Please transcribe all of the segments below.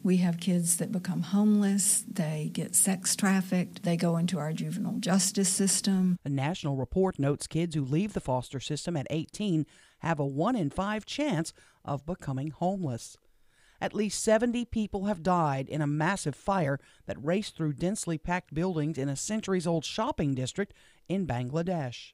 We have kids that become homeless, they get sex trafficked, they go into our juvenile justice system. A national report notes kids who leave the foster system at 18 have a 1 in 5 chance of becoming homeless. At least 70 people have died in a massive fire that raced through densely packed buildings in a centuries-old shopping district in Bangladesh.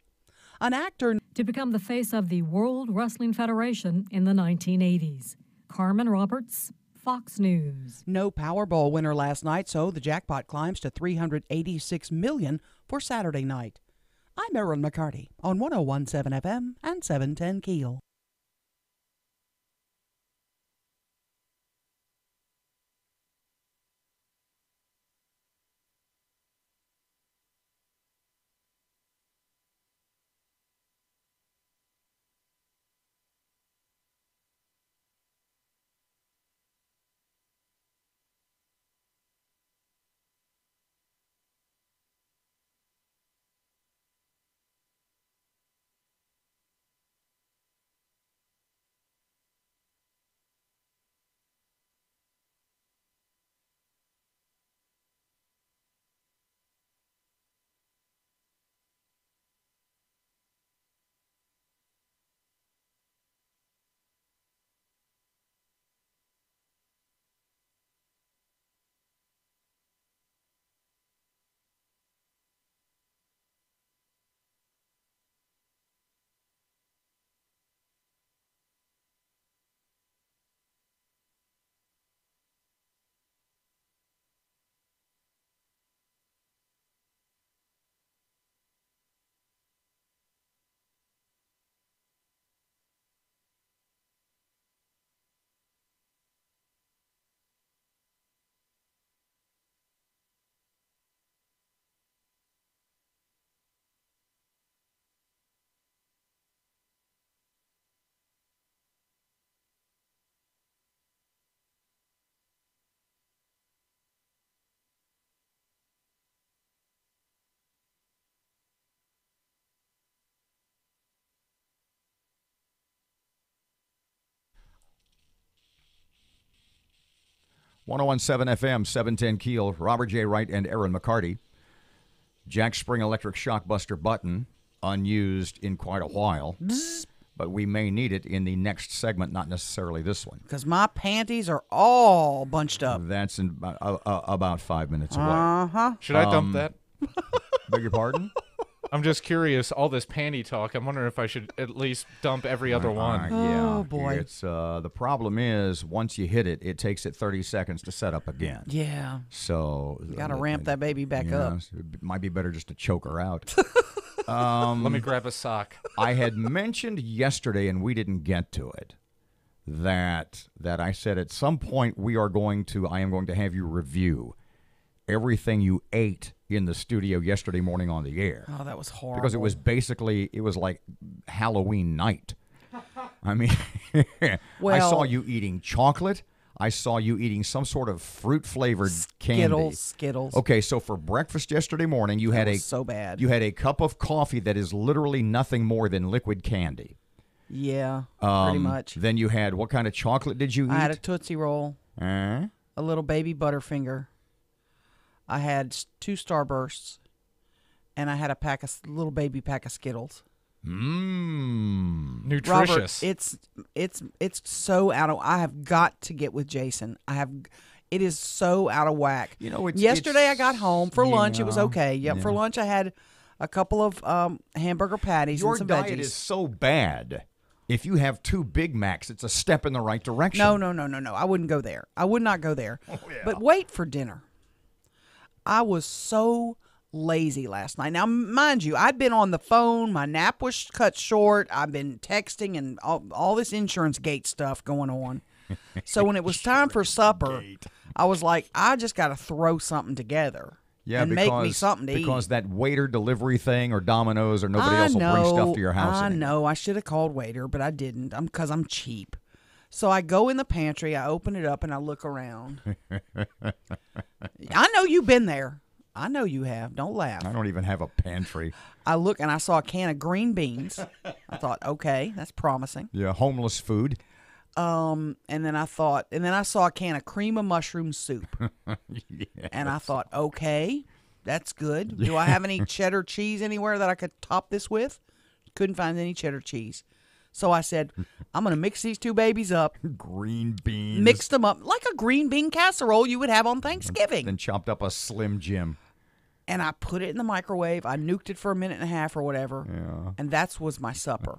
An actor to become the face of the World Wrestling Federation in the 1980s. Carmen Roberts, Fox News. No Powerball winner last night, so the jackpot climbs to $386 million for Saturday night. I'm Erin McCarty on 101.7 FM and 710 KEEL. .101.7 FM, 710 KEEL, Robert J. Wright and Erin McCarty. Jack Spring electric shockbuster button, unused in quite a while. Bzz. But we may need it in the next segment, not necessarily this one. Because my panties are all bunched up. That's in about 5 minutes away. Uh-huh. Should I dump that? Beg your pardon? I'm just curious, all this panty talk, I'm wondering if I should at least dump every other one. Yeah. Oh, boy. It's, the problem is, once you hit it, it takes it 30 seconds to set up again. Yeah. So You got to ramp that baby back up. It might be better just to choke her out. Let me grab a sock. I had mentioned yesterday, and we didn't get to it, that I said at some point I am going to have you review everything you ate in the studio yesterday morning on the air. Oh, that was horrible. Because it was like Halloween night. I mean, Well, I saw you eating chocolate. I saw you eating some sort of fruit-flavored candy. Skittles. Okay, so for breakfast yesterday morning, you had so bad. You had a cup of coffee that is literally nothing more than liquid candy. Yeah, pretty much. Then you had, what kind of chocolate did you eat? I had a Tootsie Roll, a little baby Butterfinger. I had 2 Starbursts, and I had a little baby pack of Skittles. Nutritious. Robert, it's so out of. I have got to get with Jason. It is so out of whack. You know, yesterday I got home for lunch. It was okay. Yep, for lunch I had a couple of hamburger patties and some veggies. Your diet is so bad. If you have 2 Big Macs, it's a step in the right direction. No. I wouldn't go there. I would not go there. Oh, yeah. But wait for dinner. I was so lazy last night. Now, mind you, I'd been on the phone. My nap was cut short. I've been texting and all this insurance gate stuff going on. So when it was time for supper, I was like, I just got to throw something together. Yeah, and make me something to eat. Because that waiter delivery thing or Domino's or nobody else will bring stuff to your house. I know. I should have called waiter, but I didn't because I'm cheap. So I go in the pantry, I open it up, and I look around. I know you've been there. I know you have. Don't laugh. I don't even have a pantry. I look, and I saw a can of green beans. I thought, okay, that's promising. Yeah, homeless food. And then I saw a can of cream of mushroom soup. Yes. And I thought, okay, that's good. Do I have any cheddar cheese anywhere that I could top this with? Couldn't find any cheddar cheese. So I said, I'm going to mix these two babies up. Green beans. Mixed them up like a green bean casserole you would have on Thanksgiving. Then chopped up a Slim Jim. And I put it in the microwave. I nuked it for a minute and a half or whatever. Yeah. And that was my supper.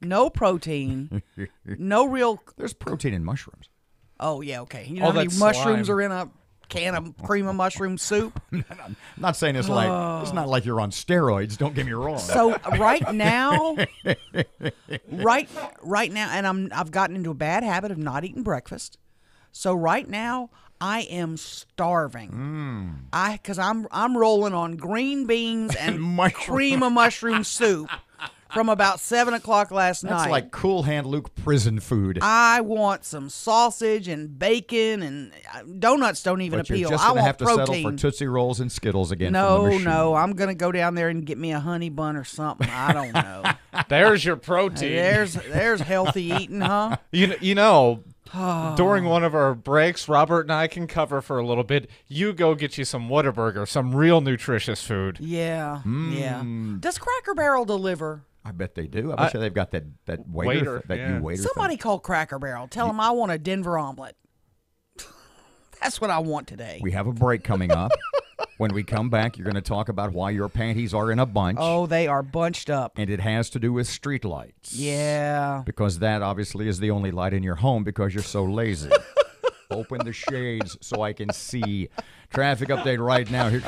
No protein. No real. There's protein in mushrooms. Oh, yeah, okay. You know All how many that mushrooms slime. are in a can of cream of mushroom soup? I'm not saying it's like it's not like you're on steroids. Don't get me wrong. So right now, and I've gotten into a bad habit of not eating breakfast. So right now, I am starving. Because I'm rolling on green beans and cream of mushroom soup from about 7 o'clock last night. That's like Cool Hand Luke prison food. I want some sausage and bacon, and donuts don't even But appeal. you're just I going to want have to protein. settle for Tootsie Rolls and Skittles again from the machine. No, I'm going to go down there and get me a honey bun or something. I don't know. There's your protein. There's healthy eating, huh? You know, during one of our breaks, Robert and I can cover for a little bit. You go get you some Whataburger, some real nutritious food. Yeah, yeah. Does Cracker Barrel deliver? I bet they do. I bet you they've got that waiter, that yeah. new waiter. Somebody call Cracker Barrel. Tell them I want a Denver omelet. That's what I want today. We have a break coming up. When we come back, you're going to talk about why your panties are in a bunch. Oh, they are bunched up. And it has to do with street lights. Yeah. Because that obviously is the only light in your home because you're so lazy. Open the shades so I can see. Traffic update right now. Here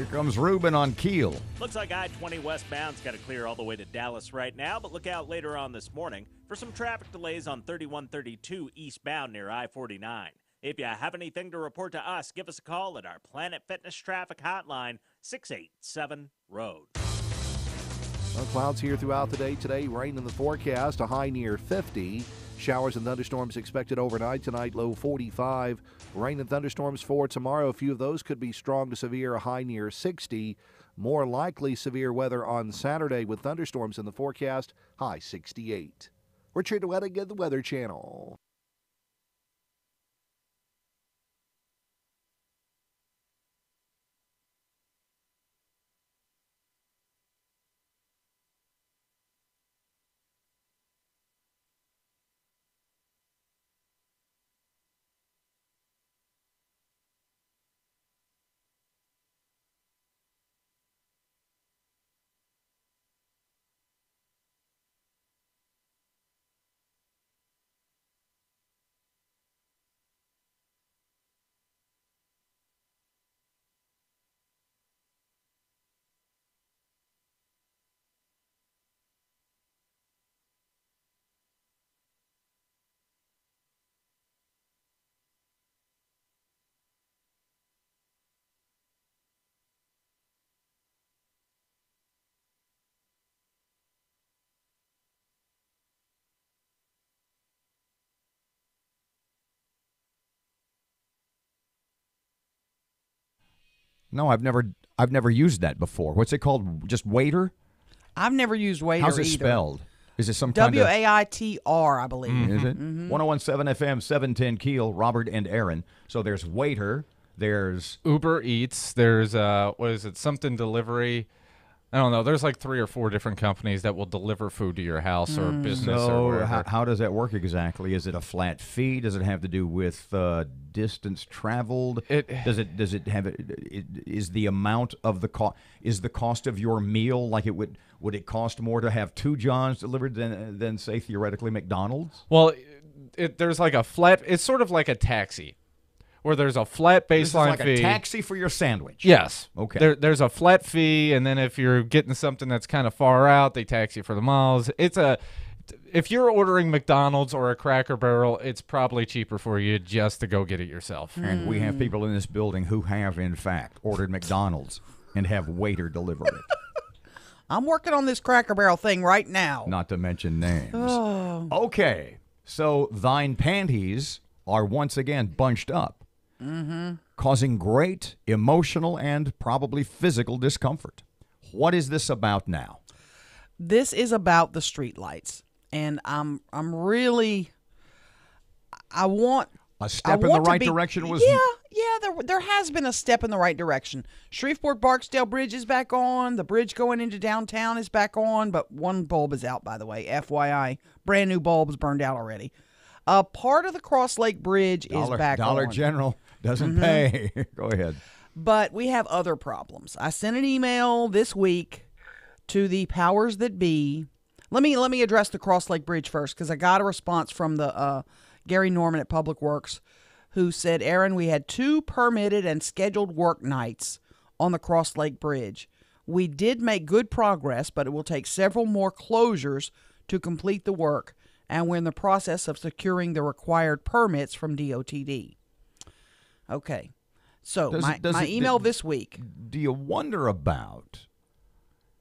comes Ruben on KEEL. Looks like I-20 westbound's got to clear all the way to Dallas right now, but look out later on this morning for some traffic delays on 3132 eastbound near I-49. If you have anything to report to us, give us a call at our Planet Fitness Traffic Hotline, 687-ROAD. Well, clouds here throughout the day today. Rain in the forecast, a high near 50. Showers and thunderstorms expected overnight tonight, low 45. Rain and thunderstorms for tomorrow. A few of those could be strong to severe, a high near 60. More likely severe weather on Saturday with thunderstorms in the forecast, high 68. Richard Wedding at the Weather Channel. No, I've never used that before. What's it called? Just waiter? I've never used waiter How's it either. spelled? Is it some kind of... W-A-I-T-R, I believe. Is it? 1017 FM, 710 KEEL, Robert and Erin. So there's waiter, there's... Uber Eats, there's what is it, something delivery. I don't know. There's like 3 or 4 different companies that will deliver food to your house or business or So wherever. how does that work exactly? Is it a flat fee? Does it have to do with distance traveled? Does it have is the amount of the cost, is the cost of your meal like it would it cost more to have 2 Johns delivered than say theoretically McDonald's? Well, there's like a flat. It's sort of like a taxi, where there's a flat This is baseline like fee. a taxi for your sandwich. Yes. Okay. There's a flat fee, and then if you're getting something that's kind of far out, they tax you for the miles. If you're ordering McDonald's or a Cracker Barrel, it's probably cheaper for you just to go get it yourself. And we have people in this building who have, in fact, ordered McDonald's and have waiter deliver it. I'm working on this Cracker Barrel thing right now. Not to mention names. Okay, so thine panties are once again bunched up, causing great emotional and probably physical discomfort. What is this about now? This is about the streetlights. and I'm really, I want A step in the right direction was. Yeah, there has been a step in the right direction. Shreveport-Barksdale Bridge is back on. The bridge going into downtown is back on, but one bulb is out, by the way. FYI, brand new bulbs burned out already. Part of the Cross Lake Bridge is back on. Dollar General doesn't pay. Go ahead. But we have other problems. I sent an email this week to the powers that be. Let me address the Cross Lake Bridge first, because I got a response from the Gary Norman at Public Works, who said, Erin, we had 2 permitted and scheduled work nights on the Cross Lake Bridge. We did make good progress, but it will take several more closures to complete the work, and we're in the process of securing the required permits from DOTD. Okay, so my email this week. Do you wonder about,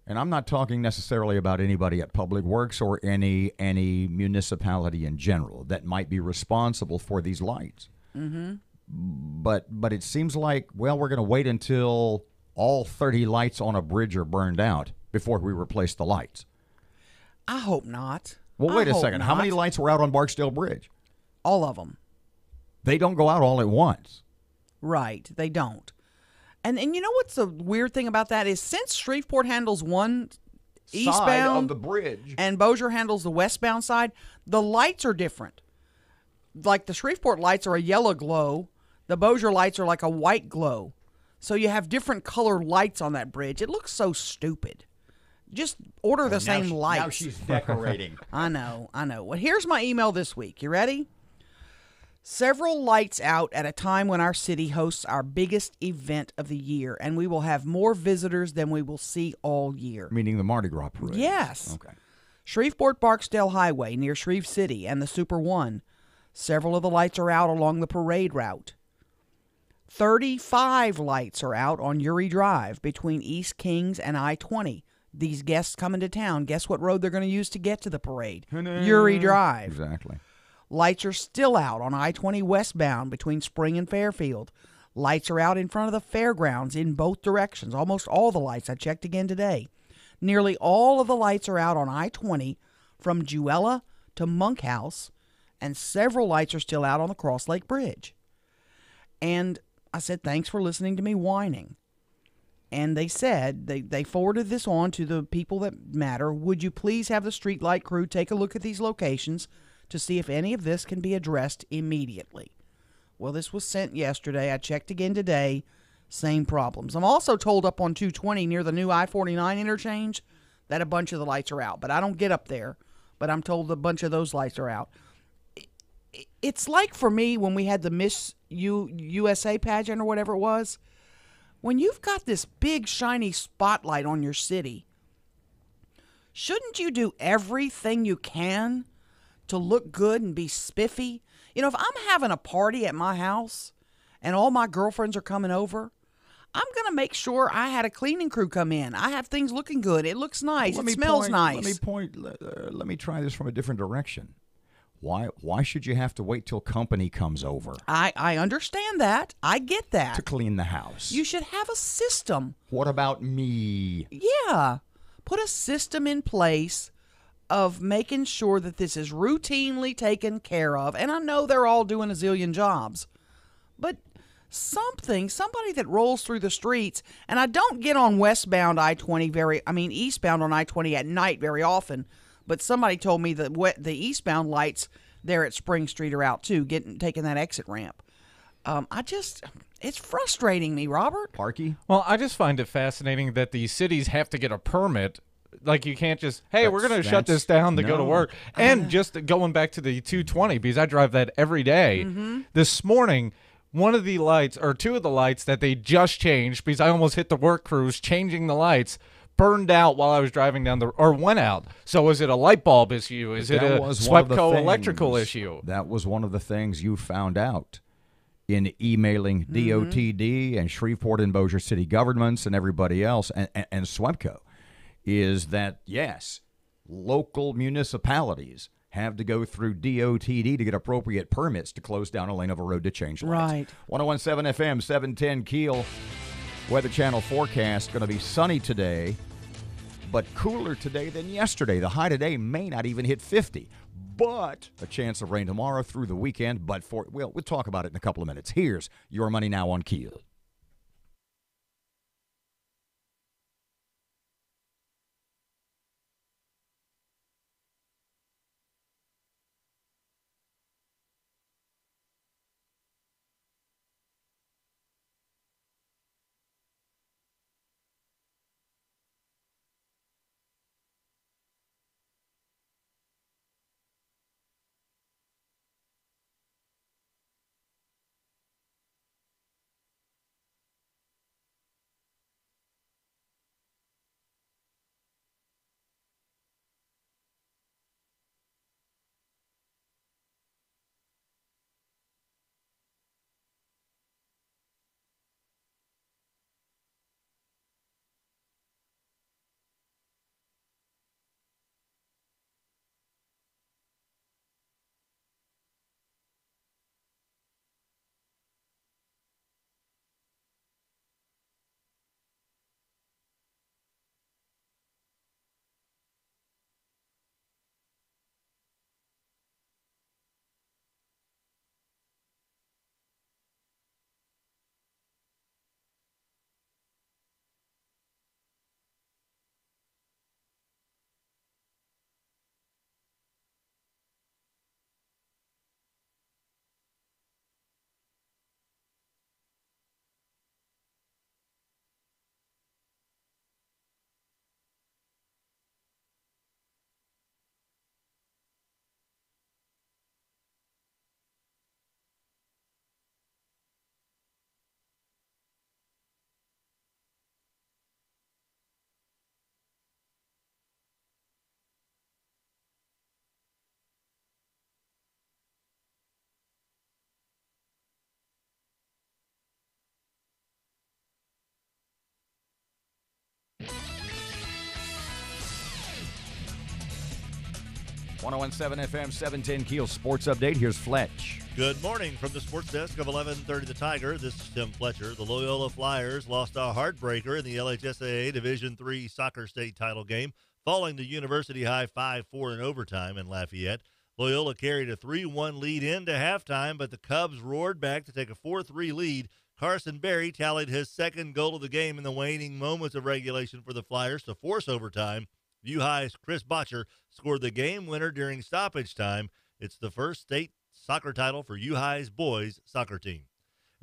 and I'm not talking necessarily about anybody at Public Works or any municipality in general that might be responsible for these lights. Mm-hmm. But it seems like, well, we're going to wait until all 30 lights on a bridge are burned out before we replace the lights. I hope not. Well, wait a second. How many lights were out on Barksdale Bridge? All of them. They don't go out all at once. Right, they don't. And you know what's the weird thing about that is, since Shreveport handles one eastbound side of the bridge and Bossier handles the westbound side, the lights are different. Like the Shreveport lights are a yellow glow, the Bossier lights are like a white glow. So you have different colored lights on that bridge. It looks so stupid. Just order the same lights. Now she's decorating. I know. Well, here's my email this week. You ready? Several lights out at a time when our city hosts our biggest event of the year, and we will have more visitors than we will see all year. Meaning the Mardi Gras parade. Yes. Okay. Shreveport-Barksdale Highway near Shreve City and the Super One. Several of the lights are out along the parade route. 35 lights are out on Uri Drive between East Kings and I-20. These guests coming to town, guess what road they're going to use to get to the parade? Uri Drive. Exactly. Lights are still out on I-20 westbound between Spring and Fairfield. Lights are out in front of the fairgrounds in both directions. Almost all the lights. I checked again today. Nearly all of the lights are out on I-20 from Jewella to Monkhouse, and several lights are still out on the Cross Lake Bridge. And I said, thanks for listening to me whining. And they said, they forwarded this on to the people that matter. Would you please have the streetlight crew take a look at these locations to see if any of this can be addressed immediately? Well, this was sent yesterday. I checked again today. Same problems. I'm also told up on 220 near the new I-49 interchange that a bunch of the lights are out. But I don't get up there. But I'm told a bunch of those lights are out. It's like for me when we had the Miss USA pageant or whatever it was. When you've got this big shiny spotlight on your city, shouldn't you do everything you can to look good and be spiffy? You know, if I'm having a party at my house and all my girlfriends are coming over, I'm going to make sure I had a cleaning crew come in. I have things looking good. It looks nice. It smells nice. Let me try this from a different direction. Why should you have to wait till company comes over? I understand that. I get that. To clean the house. You should have a system. What about me? Yeah. Put a system in place of making sure that this is routinely taken care of. And I know they're all doing a zillion jobs. But somebody that rolls through the streets, and I don't get on westbound I-20 eastbound on I-20 at night very often. But somebody told me that the eastbound lights there at Spring Street are out too, taking that exit ramp. It's frustrating me, Robert. Parky? Well, I just find it fascinating that these cities have to get a permit. Like, you can't just, hey, we're going to shut this down to go to work. And just going back to the 220, because I drive that every day. Mm-hmm. This morning, one of the lights, or two of the lights that they just changed, because I almost hit the work crews changing the lights, burned out while I was driving down or went out. So is it a light bulb issue? Is it a SWEPCO electrical issue? That was one of the things you found out in emailing DOTD and Shreveport and Bossier city governments and everybody else and SWEPCO, is that, yes, local municipalities have to go through DOTD to get appropriate permits to close down a lane of a road to change lights. Right. 101.7 FM, 710 KEEL. Weather Channel forecast, going to be sunny today. but cooler today than yesterday. The high today may not even hit 50, but a chance of rain tomorrow through the weekend. But we'll talk about it in a couple of minutes. Here's your money now on KEEL. .107 FM 710 KEEL Sports Update. Here's Fletch. Good morning from the sports desk of 1130 The Tiger. This is Tim Fletcher. The Loyola Flyers lost a heartbreaker in the LHSAA Division III soccer state title game, falling to University High 5-4 in overtime in Lafayette. Loyola carried a 3-1 lead into halftime, but the Cubs roared back to take a 4-3 lead. Carson Berry tallied his second goal of the game in the waning moments of regulation for the Flyers to force overtime. U-High's Chris Botcher scored the game winner during stoppage time. It's the first state soccer title for U-High's boys soccer team.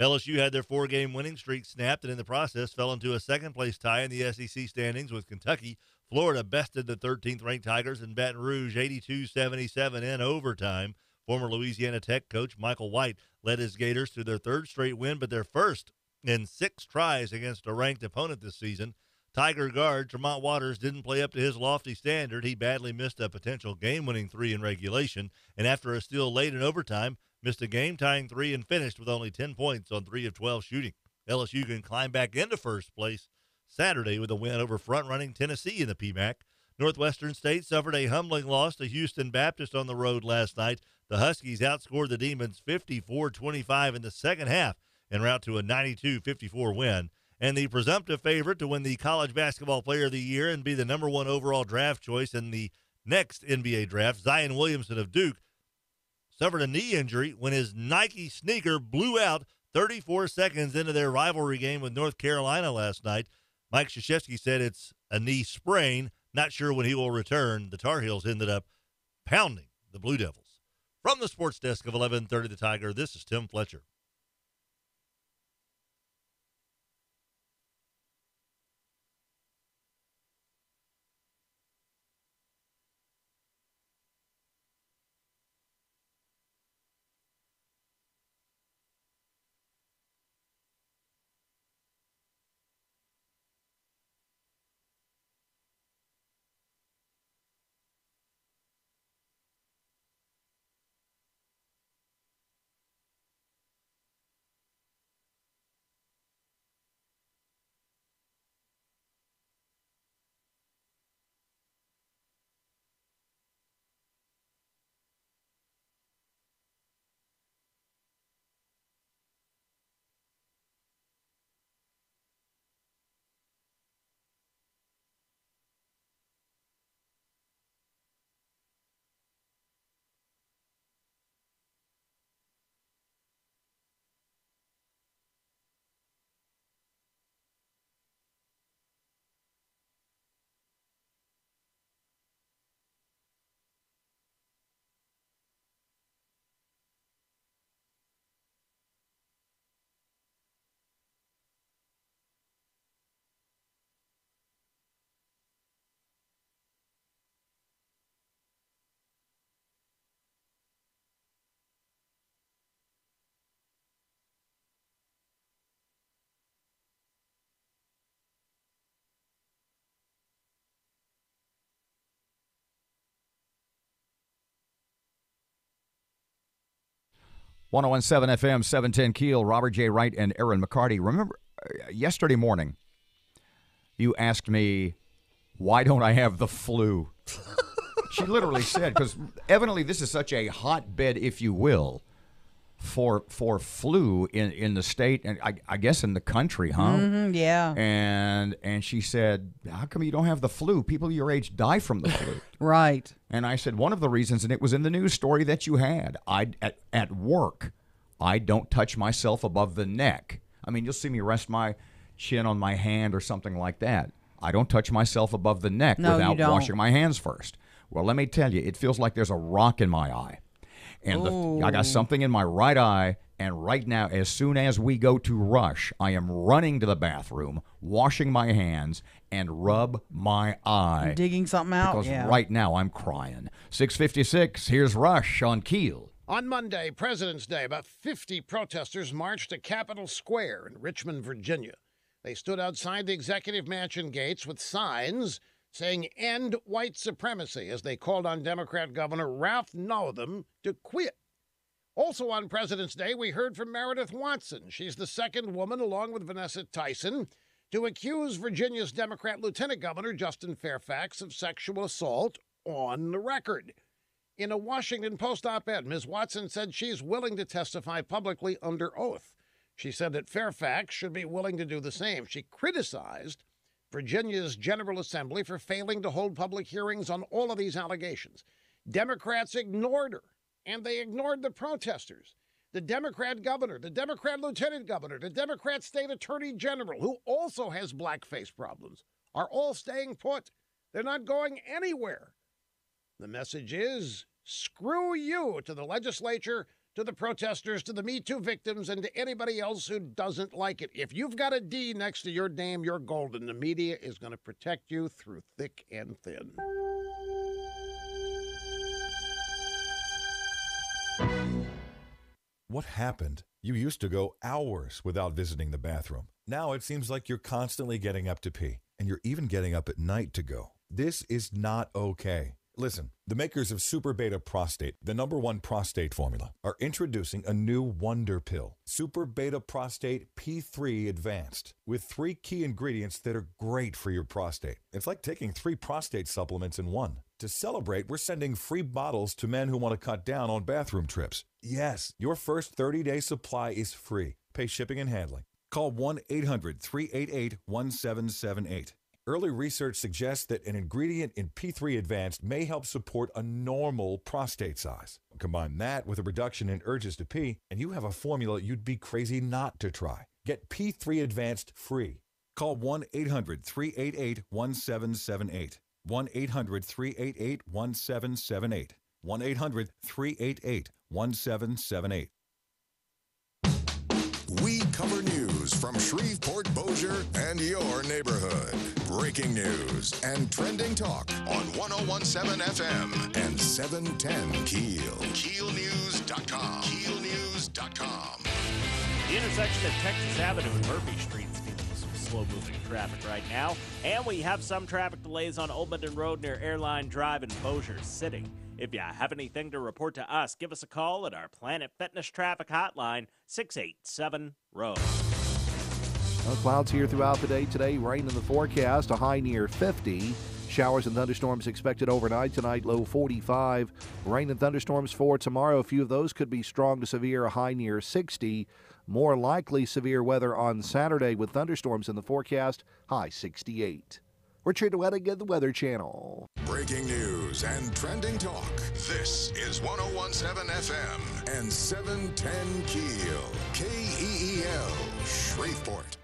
LSU had their 4-game winning streak snapped and in the process fell into a second-place tie in the SEC standings with Kentucky. Florida bested the 13th-ranked Tigers in Baton Rouge 82-77 in overtime. Former Louisiana Tech coach Michael White led his Gators to their third straight win, but their first in 6 tries against a ranked opponent this season. Tiger guard Tremont Waters didn't play up to his lofty standard. He badly missed a potential game-winning 3 in regulation, and after a steal late in overtime, missed a game-tying 3 and finished with only 10 points on 3 of 12 shooting. LSU can climb back into first place Saturday with a win over front-running Tennessee in the PMAC. Northwestern State suffered a humbling loss to Houston Baptist on the road last night. The Huskies outscored the Demons 54-25 in the second half en route to a 92-54 win. And the presumptive favorite to win the College Basketball Player of the Year and be the number 1 overall draft choice in the next NBA draft, Zion Williamson of Duke, suffered a knee injury when his Nike sneaker blew out 34 seconds into their rivalry game with North Carolina last night. Mike Krzyzewski said it's a knee sprain. Not sure when he will return. The Tar Heels ended up pounding the Blue Devils. From the sports desk of 1130 The Tiger, this is Tim Fletcher. 1017 FM, 710 Keel, Robert J. Wright and Erin McCarty. Remember, yesterday morning, you asked me, why don't I have the flu? She literally said, because evidently this is such a hotbed, if you will, for flu in the state, and I guess in the country, huh? Yeah. And she said, how come you don't have the flu? People your age die from the flu. Right. And I said, one of the reasons, and it was in the news story that you had, at work, I don't touch myself above the neck. I mean, you'll see me rest my chin on my hand or something like that. I don't touch myself above the neck without washing my hands first. Well, let me tell you, it feels like there's a rock in my eye. And I got something in my right eye, and right now, as soon as we go to rush, I am running to the bathroom, washing my hands, and rub my eye. Digging something out? Because right now I'm crying. 6:56, here's Rush on Keel. On Monday, President's Day, about 50 protesters marched to Capitol Square in Richmond, Virginia. They stood outside the Executive Mansion gates with signs saying "End white supremacy" as they called on Democrat Governor Ralph Northam to quit. Also on President's Day, we heard from Meredith Watson. She's the second woman, along with Vanessa Tyson, to accuse Virginia's Democrat Lieutenant Governor Justin Fairfax of sexual assault on the record. In a Washington Post op-ed, Ms. Watson said she's willing to testify publicly under oath. She said that Fairfax should be willing to do the same. She criticized Virginia's General Assembly for failing to hold public hearings on all of these allegations. Democrats ignored her, and they ignored the protesters. The Democrat governor, the Democrat lieutenant governor, the Democrat state attorney general, who also has blackface problems, are all staying put. They're not going anywhere. The message is, screw you to the legislature, to the protesters, to the Me Too victims, and to anybody else who doesn't like it. If you've got a D next to your name, you're golden. The media is going to protect you through thick and thin. What happened? You used to go hours without visiting the bathroom. Now it seems like you're constantly getting up to pee, and you're even getting up at night to go. This is not okay. Listen, the makers of Super Beta Prostate, the #1 prostate formula, are introducing a new wonder pill, Super Beta Prostate P3 Advanced, with 3 key ingredients that are great for your prostate. It's like taking 3 prostate supplements in one. To celebrate, we're sending free bottles to men who want to cut down on bathroom trips. Yes, your first 30-day supply is free. Pay shipping and handling. Call 1-800-388-1778. Early research suggests that an ingredient in P3 Advanced may help support a normal prostate size. Combine that with a reduction in urges to pee, and you have a formula you'd be crazy not to try. Get P3 Advanced free. Call 1-800-388-1778. 1-800-388-1778. 1-800-388-1778. We cover news from Shreveport, Bossier, and your neighborhood. Breaking news and trending talk on 1017 FM and 710 Keel. KeelNews.com. KeelNews.com. The intersection of Texas Avenue and Murphy Streets dealing with some slow-moving traffic right now. And we have some traffic delays on Old Minden Road near Airline Drive in Bossier City. If you have anything to report to us, give us a call at our Planet Fitness Traffic Hotline, 687-ROAD. Clouds here throughout the day today. Rain in the forecast, a high near 50. Showers and thunderstorms expected overnight tonight, low 45. Rain and thunderstorms for tomorrow. A few of those could be strong to severe, a high near 60. More likely severe weather on Saturday with thunderstorms in the forecast, high 68. Richard Wedding at the Weather Channel. Breaking news and trending talk. This is 1017 FM and 710 Keel. KEEL, Shreveport.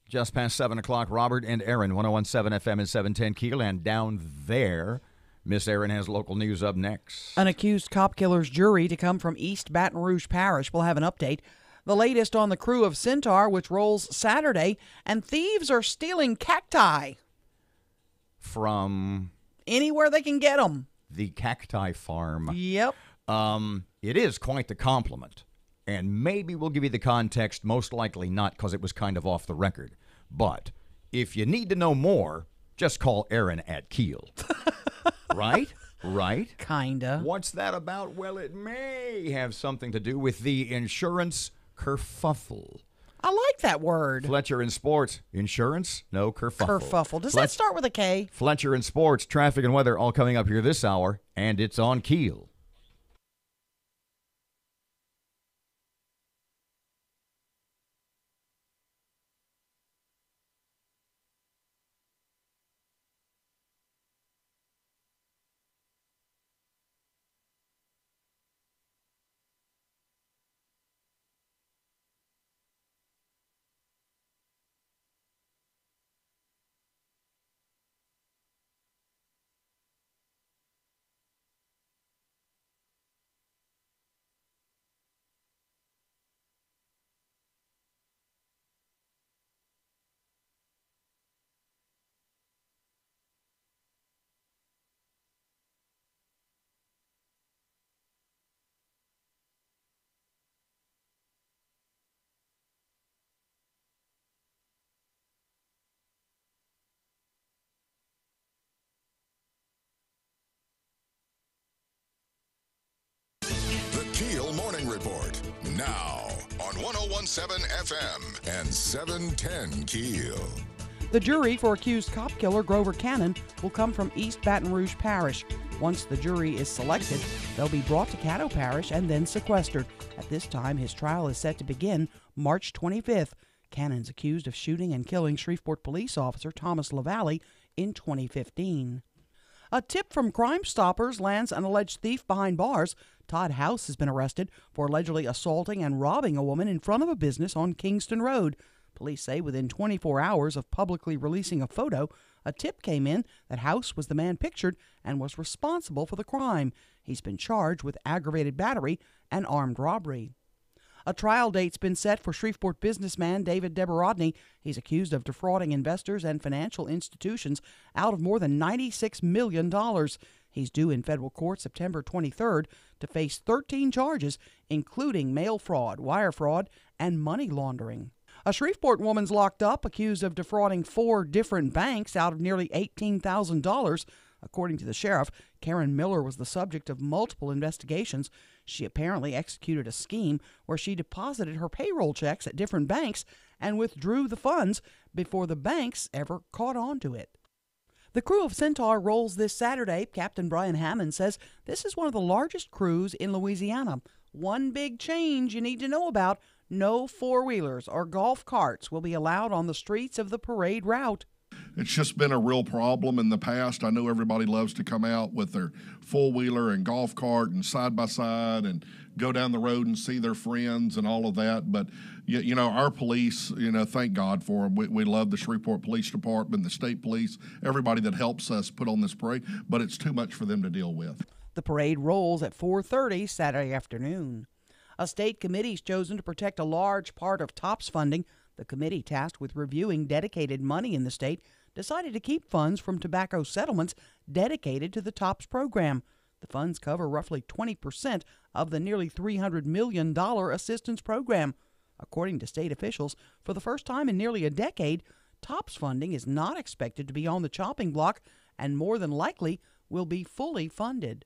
Just past 7 o'clock, Robert and Erin, 101.7 FM and 710 KEEL. And down there, Miss Erin has local news up next. An accused cop killer's jury to come from East Baton Rouge Parish will have an update. The latest on the crew of Centaur, which rolls Saturday, and thieves are stealing cacti. From anywhere they can get them. The cacti farm. Yep. It is quite the compliment. And maybe we'll give you the context, most likely not, because it was kind of off the record. But if you need to know more, just call Erin at KEEL. Right? Right? Kinda. What's that about? Well, it may have something to do with the insurance kerfuffle. I like that word. Fletcher in Sports. Insurance? No, kerfuffle. Kerfuffle. Does that start with a K? Fletcher in Sports, traffic and weather all coming up here this hour, and it's on KEEL. KEEL Morning Report, now on 101.7 FM and 710 KEEL. The jury for accused cop killer Grover Cannon will come from East Baton Rouge Parish. Once the jury is selected, they'll be brought to Caddo Parish and then sequestered. At this time, his trial is set to begin March 25th. Cannon's accused of shooting and killing Shreveport police officer Thomas LaValle in 2015. A tip from Crime Stoppers lands an alleged thief behind bars. Todd House has been arrested for allegedly assaulting and robbing a woman in front of a business on Kingston Road. Police say within 24 hours of publicly releasing a photo, a tip came in that House was the man pictured and was responsible for the crime. He's been charged with aggravated battery and armed robbery. A trial date's been set for Shreveport businessman David Deberodny. He's accused of defrauding investors and financial institutions out of more than $96 million. He's due in federal court September 23rd to face 13 charges, including mail fraud, wire fraud, and money laundering. A Shreveport woman's locked up, accused of defrauding 4 different banks out of nearly $18,000. According to the sheriff, Karen Miller was the subject of multiple investigations. She apparently executed a scheme where she deposited her payroll checks at different banks and withdrew the funds before the banks ever caught on to it. The crew of Centaur rolls this Saturday. Captain Brian Hammond says this is one of the largest crews in Louisiana. One big change you need to know about: no four-wheelers or golf carts will be allowed on the streets of the parade route. It's just been a real problem in the past. I know everybody loves to come out with their four-wheeler and golf cart and side-by-side and go down the road and see their friends and all of that. But, you know, our police, thank God for them. We love the Shreveport Police Department, the state police, everybody that helps us put on this parade, but it's too much for them to deal with. The parade rolls at 4:30 Saturday afternoon. A state committee is chosen to protect a large part of TOPS funding. The committee, tasked with reviewing dedicated money in the state, decided to keep funds from tobacco settlements dedicated to the TOPS program. The funds cover roughly 20% of the nearly $300 million assistance program. According to state officials, for the first time in nearly a decade, TOPS funding is not expected to be on the chopping block and more than likely will be fully funded.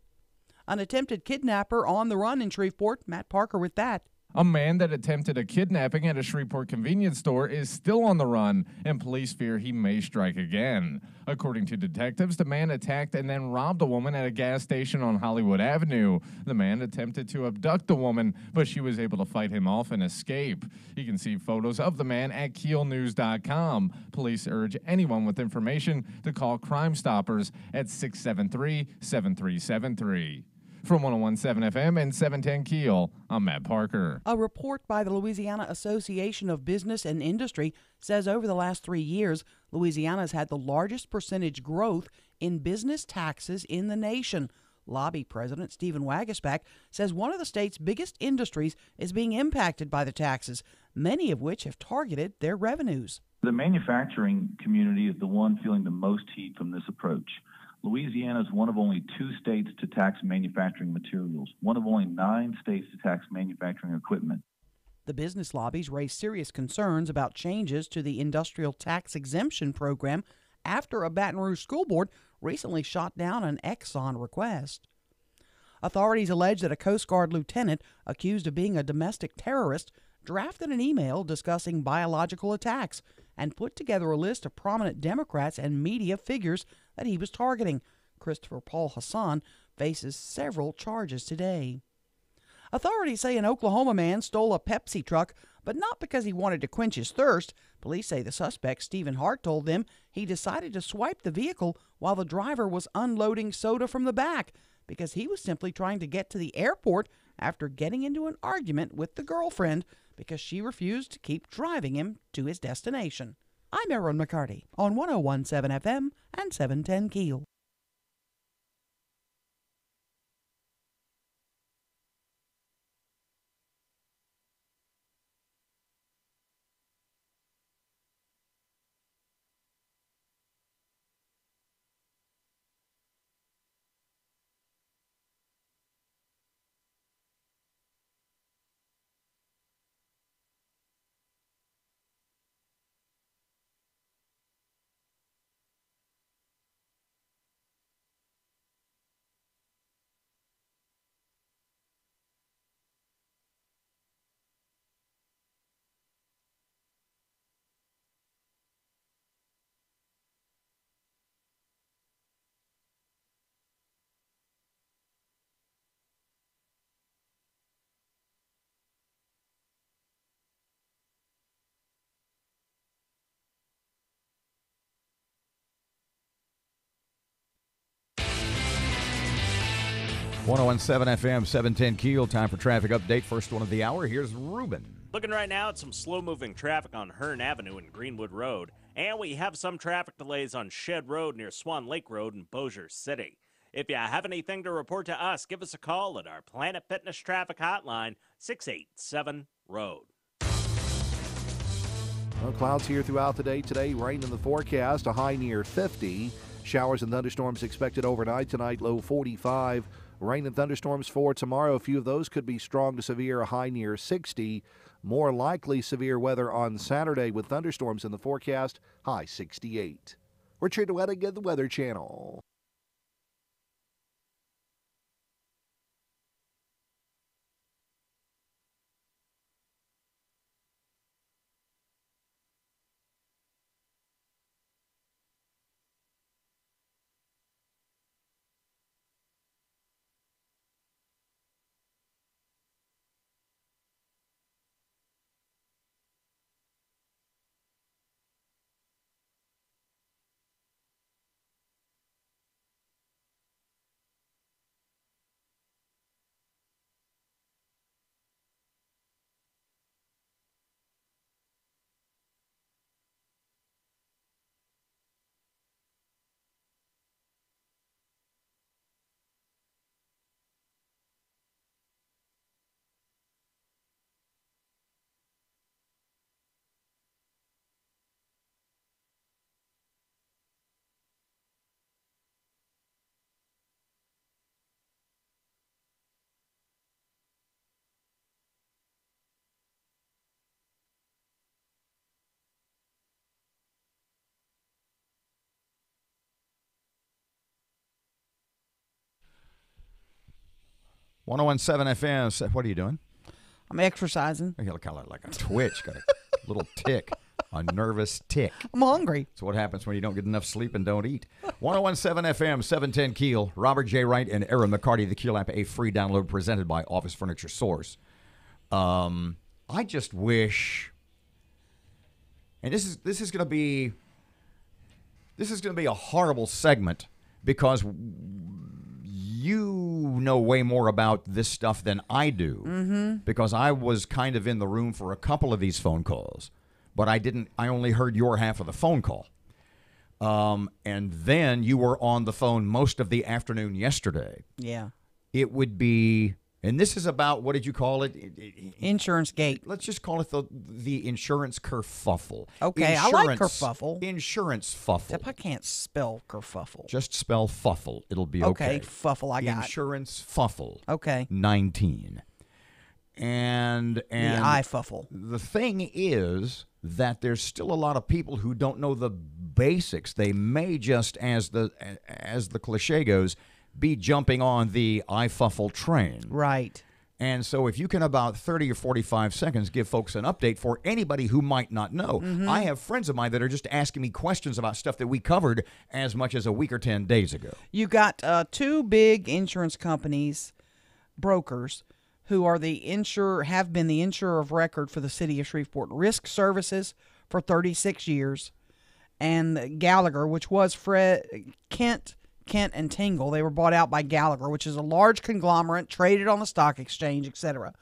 An attempted kidnapper on the run in Shreveport. Matt Parker with that. A man that attempted a kidnapping at a Shreveport convenience store is still on the run, and police fear he may strike again. According to detectives, the man attacked and then robbed a woman at a gas station on Hollywood Avenue. The man attempted to abduct the woman, but she was able to fight him off and escape. You can see photos of the man at KEELnews.com. Police urge anyone with information to call Crime Stoppers at 673-7373. From 101.7 FM and 710 KEEL, I'm Matt Parker. A report by the Louisiana Association of Business and Industry says over the last 3 years, Louisiana has had the largest percentage growth in business taxes in the nation. Lobby President Stephen Wagasback says one of the state's biggest industries is being impacted by the taxes, many of which have targeted their revenues. The manufacturing community is the one feeling the most heat from this approach. Louisiana is one of only 2 states to tax manufacturing materials, one of only 9 states to tax manufacturing equipment. The business lobbies raised serious concerns about changes to the industrial tax exemption program after a Baton Rouge school board recently shot down an Exxon request. Authorities allege that a Coast Guard lieutenant accused of being a domestic terrorist drafted an email discussing biological attacks and put together a list of prominent Democrats and media figures that he was targeting. Christopher Paul Hassan faces several charges today. Authorities say an Oklahoma man stole a Pepsi truck, but not because he wanted to quench his thirst. Police say the suspect, Stephen Hart, told them he decided to swipe the vehicle while the driver was unloading soda from the back because he was simply trying to get to the airport after getting into an argument with the girlfriend because she refused to keep driving him to his destination. I'm Erin McCarty on 101.7 FM and 710 KEEL. .107 FM, 710 KEEL. Time for traffic update. First one of the hour. Here's Ruben. Looking right now at some slow-moving traffic on Hearn Avenue and Greenwood Road. And we have some traffic delays on Shed Road near Swan Lake Road in Bossier City. If you have anything to report to us, give us a call at our Planet Fitness Traffic Hotline, 687-ROAD. Well, clouds here throughout the day. Today, rain in the forecast, a high near 50. Showers and thunderstorms expected overnight tonight, low 45. Rain and thunderstorms for tomorrow. A few of those could be strong to severe, a high near 60. More likely severe weather on Saturday with thunderstorms in the forecast, high 68. Richard Wedding at the Weather Channel. .107 FM. What are you doing? I'm exercising. You look kind of like a twitch. Got a little tick, a nervous tick. I'm hungry. That's what happens when you don't get enough sleep and don't eat. 101.7 FM, 710 KEEL. Robert J. Wright and Erin McCarty, the KEEL app, a free download presented by Office Furniture Source. I just wish, and this is going to be a horrible segment because you know way more about this stuff than I do because I was kind of in the room for a couple of these phone calls, but I only heard your half of the phone call. And then you were on the phone most of the afternoon yesterday. Yeah. It would be, and this is about, what did you call it? Insurance gate. Let's just call it the insurance kerfuffle. Okay, I like kerfuffle. Insurance fuffle. Except I can't spell kerfuffle. Just spell fuffle. It'll be okay. Okay, fuffle, I got. Insurance fuffle. Okay. 19. And the eye fuffle. The thing is that there's still a lot of people who don't know the basics. They may just, as the cliche goes, be jumping on the eye fuffle train. Right. And so if you can about 30 or 45 seconds give folks an update for anybody who might not know. I have friends of mine that are just asking me questions about stuff that we covered as much as a week or 10 days ago. You got two big insurance companies, brokers, who are have been the insurer of record for the city of Shreveport. Risk Services for 36 years, and Gallagher, which was Kent and Tingle. They were bought out by Gallagher, which is a large conglomerate traded on the stock exchange, etc.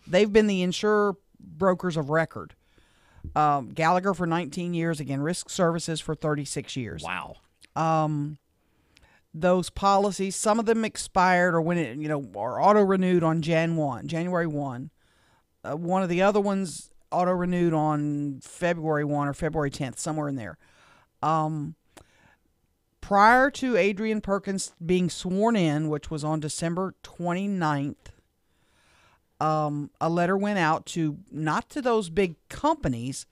They've been the insurer brokers of record. Gallagher for 19 years, again, Risk Services for 36 years. Wow. Those policies, some of them expired or are auto-renewed on January 1. One of the other ones auto-renewed on February 1 or February 10th, somewhere in there. Prior to Adrian Perkins being sworn in, which was on December 29th, a letter went out not to those big companies,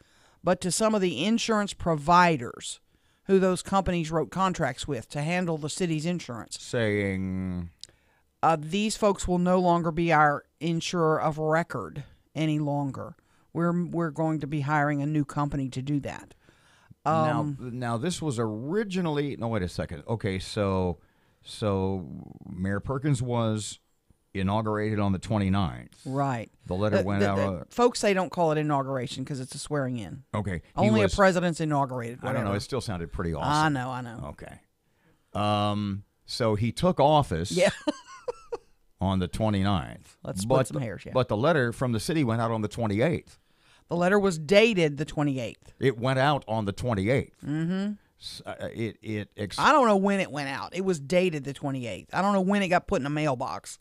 but to some of the insurance providers who those companies wrote contracts with to handle the city's insurance. Saying, these folks will no longer be our insurer of record any longer. We're going to be hiring a new company to do that. Now this was originally, no, wait a second. Okay, so Mayor Perkins was inaugurated on the 29th. Right. The letter went out. Folks say don't call it inauguration because it's a swearing in. Okay. Only a president's inaugurated. Whatever. I don't know. It still sounded pretty awesome. I know. Okay. So he took office. Yeah. On the 29th. Let's split some hairs, yeah. But the letter from the city went out on the 28th. The letter was dated the 28th. It went out on the 28th. Mm-hmm. I don't know when it went out. It was dated the 28th. I don't know when it got put in a mailbox,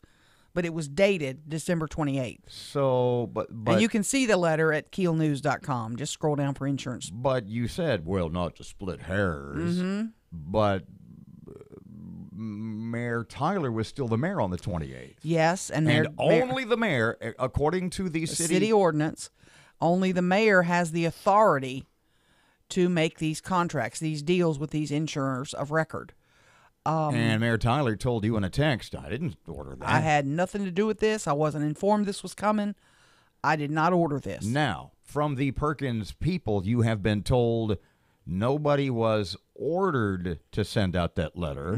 but it was dated December 28th. So, but and you can see the letter at keelnews.com. Just scroll down for insurance. But you said, well, not to split hairs, but Mayor Tyler was still the mayor on the 28th. Yes, and only the mayor, according to the city ordinance, only the mayor has the authority to make these contracts, these deals with these insurers of record. And Mayor Tyler told you in a text, I didn't order that. I had nothing to do with this. I wasn't informed this was coming. I did not order this. Now, from the Perkins people, you have been told nobody was ordered to send out that letter.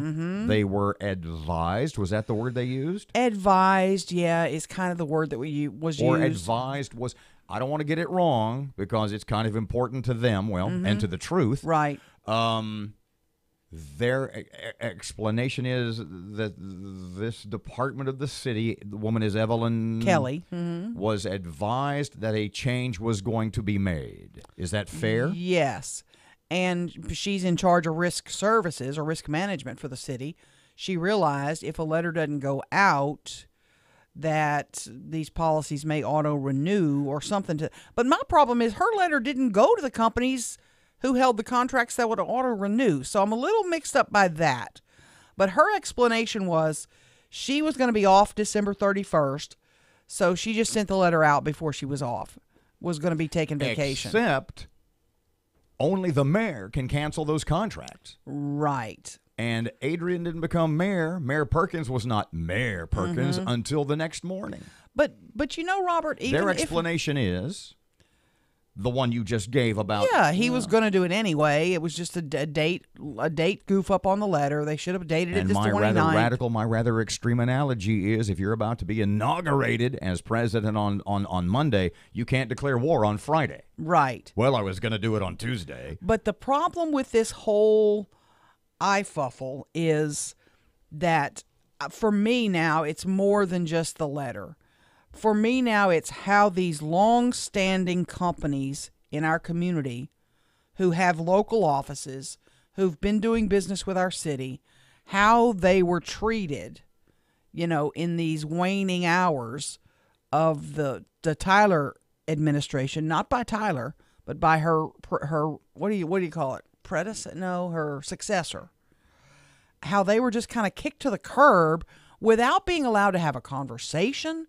They were advised. Was that the word they used? Advised, yeah, is kind of the word that was used. Or advised was, I don't want to get it wrong because it's kind of important to them, and to the truth. Right. Their explanation is that this department of the city, the woman is Evelyn Kelly, was advised that a change was going to be made. Is that fair? Yes. And she's in charge of risk services or risk management for the city. She realized if a letter doesn't go out, that these policies may auto-renew or something. But my problem is her letter didn't go to the companies who held the contracts that would auto-renew. So I'm a little mixed up by that. But her explanation was she was going to be off December 31st, so she just sent the letter out before she was off, was going to be taking vacation. Except only the mayor can cancel those contracts. Right. And Adrian didn't become mayor. Mayor Perkins was not Mayor Perkins until the next morning. But Robert, even their explanation is the one you just gave about. Yeah, he was going to do it anyway. It was just a date goof up on the letter. They should have dated it as 29th. My rather extreme analogy is if you're about to be inaugurated as president on Monday, you can't declare war on Friday. Right. Well, I was going to do it on Tuesday. But the problem with this whole eye fuffle is that for me now, it's more than just the letter. For me now, it's how these long-standing companies in our community who have local offices, who've been doing business with our city, how they were treated, in these waning hours of the Tyler administration, not by Tyler, but by her what do you call it? Her successor. How they were just kind of kicked to the curb without being allowed to have a conversation,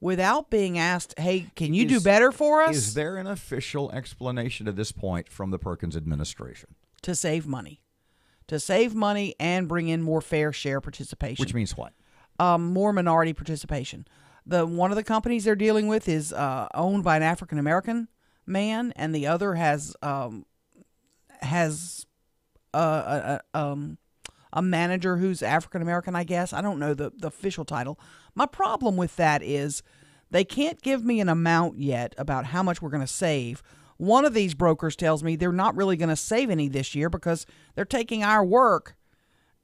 without being asked, hey, can you do better for us? Is there an official explanation at this point from the Perkins administration? To save money. To save money and bring in more fair share participation. Which means what? More minority participation. One of the companies they're dealing with is owned by an African-American man, and the other has a manager who's African-American, I guess. I don't know the official title. My problem with that is they can't give me an amount yet about how much we're going to save. One of these brokers tells me they're not really going to save any this year because they're taking our work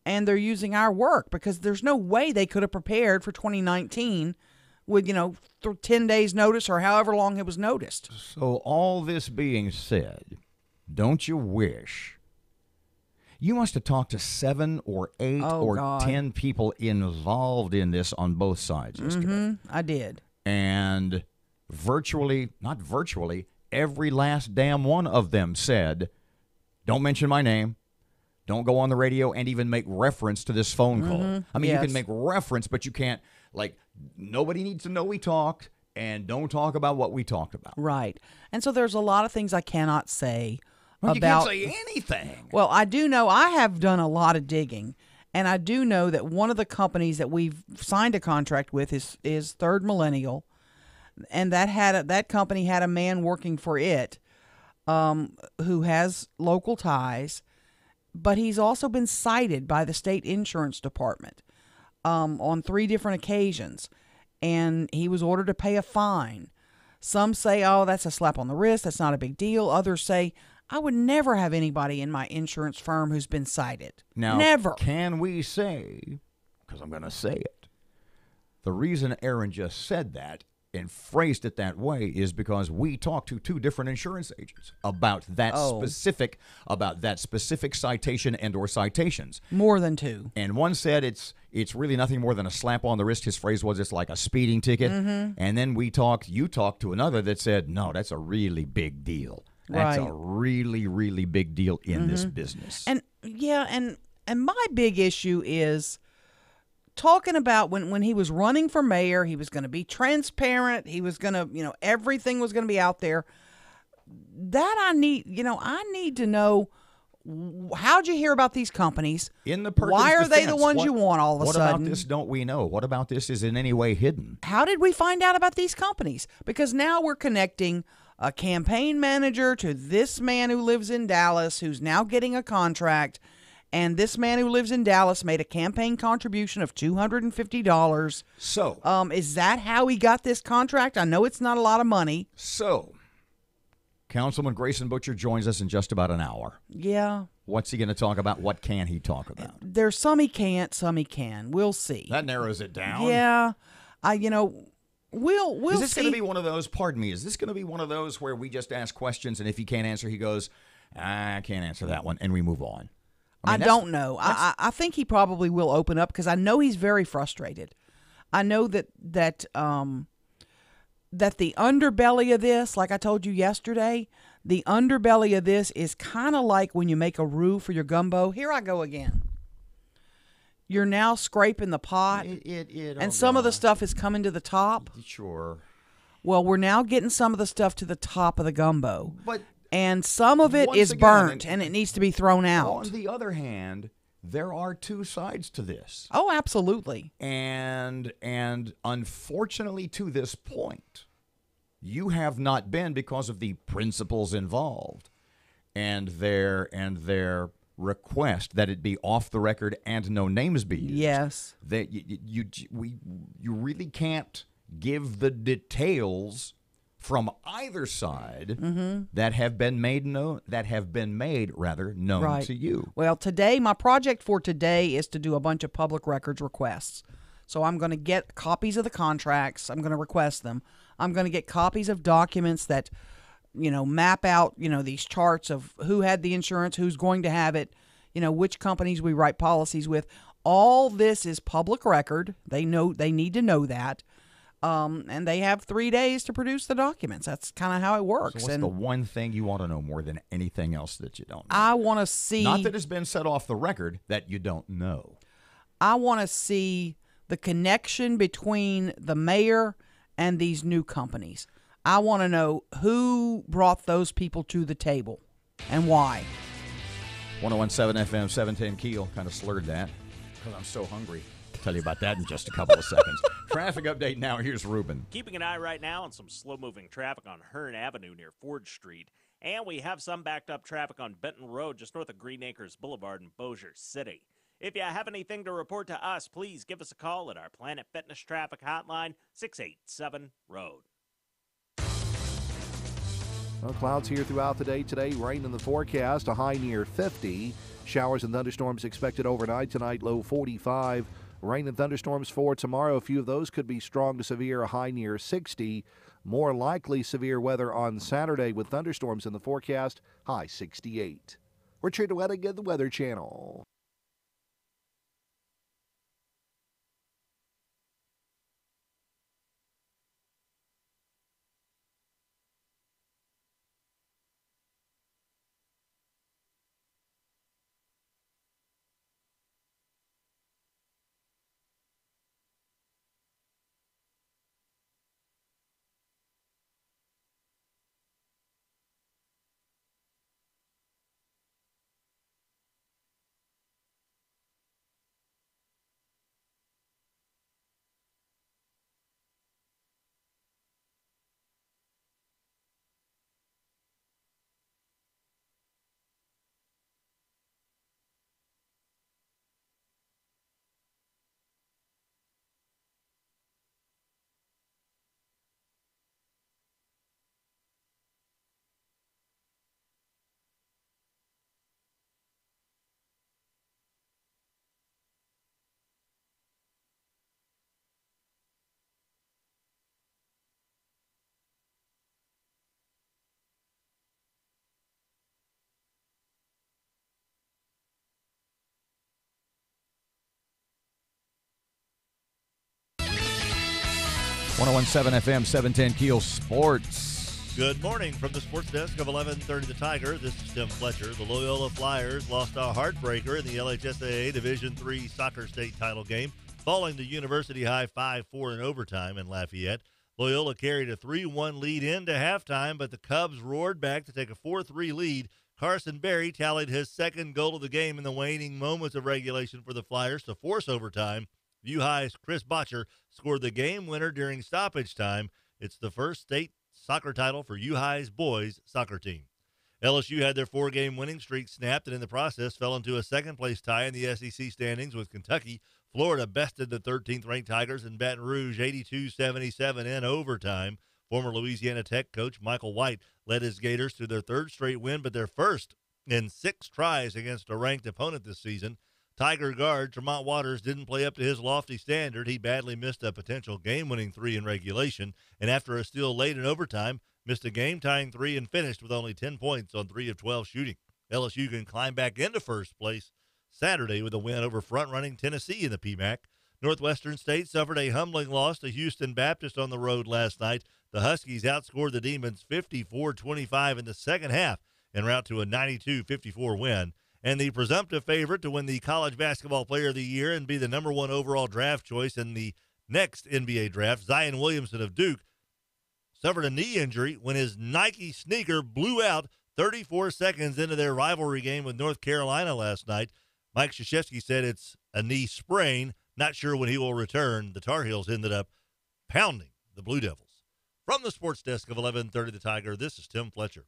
and they're using our work, because there's no way they could have prepared for 2019 with, 10 days notice or however long it was noticed. So all this being said, don't you wish you must have talked to 7 or 8 or 10 people involved in this on both sides yesterday. I did. And not virtually, every last damn one of them said, don't mention my name, don't go on the radio and even make reference to this phone call. I mean, you can make reference, but you can't, nobody needs to know we talked, and don't talk about what we talked about. Right. And so there's a lot of things I cannot say. You can't say anything. Well, I do know I have done a lot of digging, and I do know that one of the companies that we've signed a contract with is Third Millennial, and that company had a man working for it who has local ties, but he's also been cited by the state insurance department on 3 different occasions, and he was ordered to pay a fine. Some say, oh, that's a slap on the wrist, that's not a big deal. Others say, I would never have anybody in my insurance firm who's been cited. Now, never. Can we say, because I'm going to say it, the reason Erin just said that and phrased it that way is because we talked to 2 different insurance agents about that specific citation and or citations. More than 2. And one said it's really nothing more than a slap on the wrist. His phrase was it's like a speeding ticket. And then you talked to another that said, no, that's a really big deal. That's a really, really big deal in this business. And my big issue is talking about when he was running for mayor, he was going to be transparent. He was going to, everything was going to be out there. That I need to know, how'd you hear about these companies? In the Perkins Why are they defense, the ones you want all of a sudden? What about this don't we know? What about this is in any way hidden? How did we find out about these companies? Because now we're connecting a campaign manager to this man who lives in Dallas who's now getting a contract. And this man who lives in Dallas made a campaign contribution of $250. So, is that how he got this contract? I know it's not a lot of money. So, Councilman Grayson Butcher joins us in just about an hour. Yeah. What's he going to talk about? What can he talk about? There's some he can't, some he can. We'll see. That narrows it down. Yeah. We'll Is this see. going to be one of those, pardon me, is this going to be one of those where we just ask questions and if he can't answer, he goes, I can't answer that one, and we move on? I don't know. I think he probably will open up because I know he's very frustrated. I know that the underbelly of this, like I told you yesterday, the underbelly of this is kind of like when you make a roux for your gumbo. Here I go again. You're now scraping the pot, and some of the stuff is coming to the top. Sure. Well, we're now getting some of the stuff to the top of the gumbo. But and some of it is burnt, and it needs to be thrown out. On the other hand, there are 2 sides to this. Oh, absolutely. And unfortunately, to this point, you have not been, because of the principles involved and their request that it be off the record and no names be used. Yes. That you really can't give the details from either side Mm-hmm. that have been made known Right. to you. Well, today, my project for today is to do a bunch of public records requests. So I'm going to get copies of the contracts. I'm going to request them. I'm going to get copies of documents that, map out, these charts of who had the insurance, who's going to have it, which companies we write policies with. All this is public record. They need to know that. And they have 3 days to produce the documents. That's kind of how it works. So what's the one thing you want to know more than anything else that you don't know? I want to see... Not that it's been said off the record, that you don't know. I want to see the connection between the mayor and these new companies. I want to know who brought those people to the table and why. 1017 FM, 710 Keel. Kind of slurred that because I'm so hungry. Tell you about that in just a couple of seconds. Traffic update now. Here's Ruben. Keeping an eye right now on some slow-moving traffic on Hearn Avenue near Ford Street. And we have some backed-up traffic on Benton Road just north of Green Acres Boulevard in Bossier City. If you have anything to report to us, please give us a call at our Planet Fitness Traffic Hotline, 687-ROAD. Well, clouds here throughout the day today. Rain in the forecast, a high near 50. Showers and thunderstorms expected overnight tonight, low 45. Rain and thunderstorms for tomorrow. A few of those could be strong to severe, a high near 60. More likely severe weather on Saturday with thunderstorms in the forecast, high 68. Richard Wedding at the Weather Channel. .117 FM, 710 Keel Sports. Good morning from the sports desk of 1130 The Tiger. This is Tim Fletcher. The Loyola Flyers lost a heartbreaker in the LHSAA Division III soccer state title game, falling to University High 5-4 in overtime in Lafayette. Loyola carried a 3-1 lead into halftime, but the Cubs roared back to take a 4-3 lead. Carson Berry tallied his second goal of the game in the waning moments of regulation for the Flyers to force overtime. U-High's Chris Botcher scored the game winner during stoppage time. It's the first state soccer title for U-High's boys soccer team. LSU had their 4-game winning streak snapped and in the process fell into a second-place tie in the SEC standings with Kentucky. Florida bested the 13th-ranked Tigers in Baton Rouge 82-77 in overtime. Former Louisiana Tech coach Michael White led his Gators to their third straight win, but their first in 6 tries against a ranked opponent this season. Tiger guard Tremont Waters didn't play up to his lofty standard. He badly missed a potential game-winning 3 in regulation, and after a steal late in overtime, missed a game-tying 3 and finished with only 10 points on 3 of 12 shooting. LSU can climb back into first place Saturday with a win over front-running Tennessee in the PMAC. Northwestern State suffered a humbling loss to Houston Baptist on the road last night. The Huskies outscored the Demons 54-25 in the second half en route to a 92-54 win. And the presumptive favorite to win the College Basketball Player of the Year and be the number 1 overall draft choice in the next NBA draft, Zion Williamson of Duke, suffered a knee injury when his Nike sneaker blew out 34 seconds into their rivalry game with North Carolina last night. Mike Krzyzewski said it's a knee sprain. Not sure when he will return. The Tar Heels ended up pounding the Blue Devils. From the sports desk of 1130 The Tiger, this is Tim Fletcher.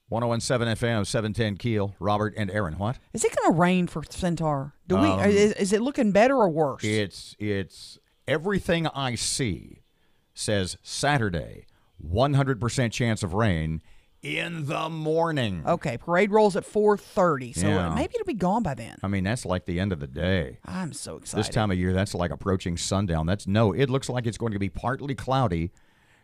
1017 FM, 710 Keel. Robert and Erin. What? Is it going to rain for Centaur? Is it looking better or worse? It's everything I see says Saturday, 100% chance of rain in the morning. Okay, parade rolls at 4:30, so Yeah. maybe it'll be gone by then. I mean, that's like the end of the day. I'm so excited. This time of year, that's like approaching sundown. It looks like it's going to be partly cloudy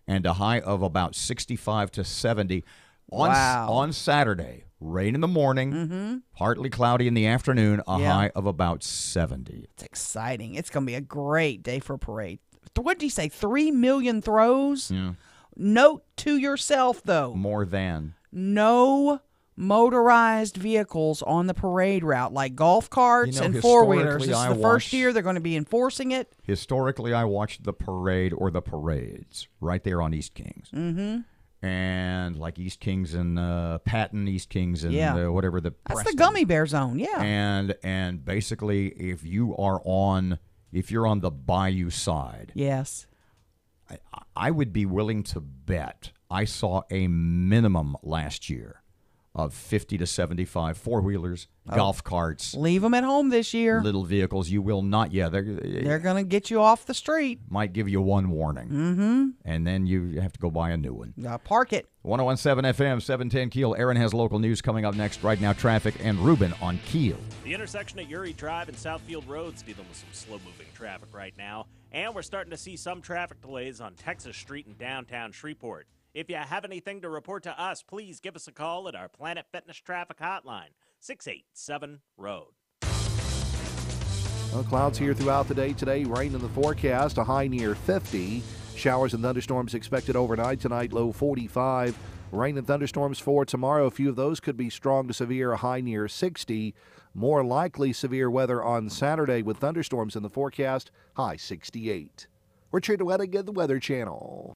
and a high of about 65 to 70. On Saturday, rain in the morning, partly cloudy in the afternoon, a high of about 70. It's exciting. It's going to be a great day for a parade. What did you say, 3 million throws? Yeah. Note to yourself, though. More than. No motorized vehicles on the parade route, like golf carts and four-wheelers. This is the first year they're going to be enforcing it. Historically, I watched the parade or the parades right there on East Kings. Mm-hmm. And like East Kings and Patton, East Kings and whatever the That's Preston. the Gummy Bear Zone, yeah. And basically, if you're on the bayou side, yes, I would be willing to bet I saw a minimum last year of 50 to 75 four-wheelers, golf carts. Leave them at home this year. Little vehicles. You will not. Yeah, they're going to get you off the street. Might give you one warning. Mm-hmm. And then you have to go buy a new one. Park it. 1017 FM, 710 Keel. Erin has local news coming up next. Right now, traffic and Ruben on Keel. The intersection at Uri Drive and Southfield Road's dealing with some slow-moving traffic right now. And we're starting to see some traffic delays on Texas Street in downtown Shreveport. If you have anything to report to us, please give us a call at our Planet Fitness Traffic Hotline, 687-ROAD. Well, clouds here throughout the day today. Rain in the forecast, a high near 50. Showers and thunderstorms expected overnight tonight, low 45. Rain and thunderstorms for tomorrow. A few of those could be strong to severe, a high near 60. More likely severe weather on Saturday with thunderstorms in the forecast, high 68. Richard Wedding at the Weather Channel.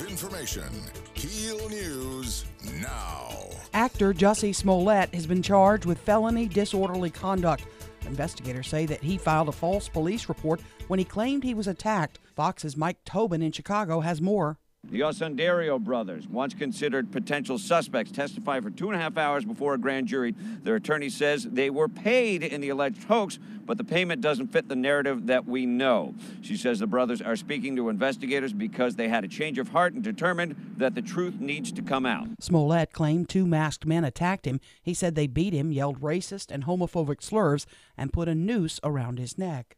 Information. KEEL News now. Actor Jussie Smollett has been charged with felony disorderly conduct. Investigators say that he filed a false police report when he claimed he was attacked. Fox's Mike Tobin in Chicago has more. The Osundario brothers, once considered potential suspects, testified for 2.5 hours before a grand jury. Their attorney says they were paid in the alleged hoax, but the payment doesn't fit the narrative that we know. She says the brothers are speaking to investigators because they had a change of heart and determined that the truth needs to come out. Smollett claimed 2 masked men attacked him. He said they beat him, yelled racist and homophobic slurs, and put a noose around his neck.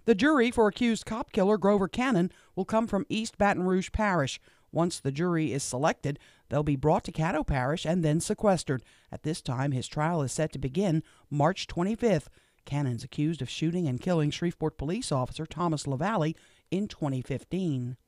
The jury for accused cop killer Grover Cannon will come from East Baton Rouge Parish. Once the jury is selected, they'll be brought to Caddo Parish and then sequestered. At this time, his trial is set to begin March 25th. Cannon's accused of shooting and killing Shreveport police officer Thomas LaValle in 2015.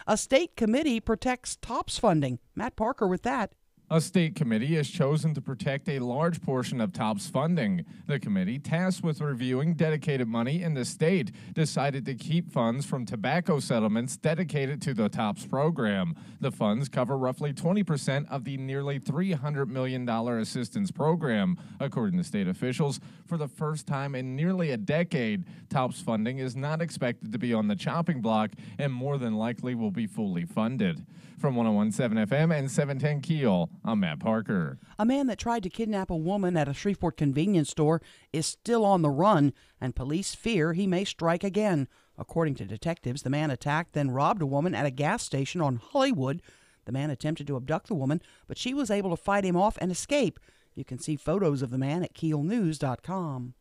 A state committee protects TOPS funding. Matt Parker with that. A state committee has chosen to protect a large portion of TOPS funding. The committee, tasked with reviewing dedicated money in the state, decided to keep funds from tobacco settlements dedicated to the TOPS program. The funds cover roughly 20% of the nearly $300 million assistance program. According to state officials, for the first time in nearly a decade, TOPS funding is not expected to be on the chopping block and more than likely will be fully funded. From 1017 FM and 710 Keel, I'm Matt Parker. A man that tried to kidnap a woman at a Shreveport convenience store is still on the run, and police fear he may strike again. According to detectives, the man attacked, then robbed a woman at a gas station on Hollywood. The man attempted to abduct the woman, but she was able to fight him off and escape. You can see photos of the man at KEELnews.com.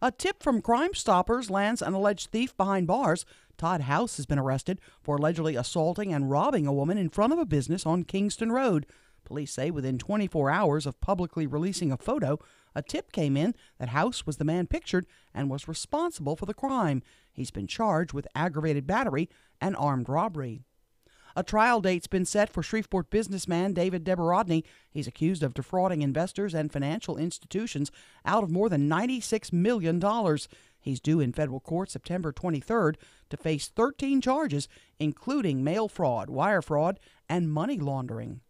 A tip from Crime Stoppers lands an alleged thief behind bars. Todd House has been arrested for allegedly assaulting and robbing a woman in front of a business on Kingston Road. Police say within 24 hours of publicly releasing a photo, a tip came in that House was the man pictured and was responsible for the crime. He's been charged with aggravated battery and armed robbery. A trial date's been set for Shreveport businessman David Deberodny. He's accused of defrauding investors and financial institutions out of more than $96 million. He's due in federal court September 23rd to face 13 charges, including mail fraud, wire fraud, and money laundering.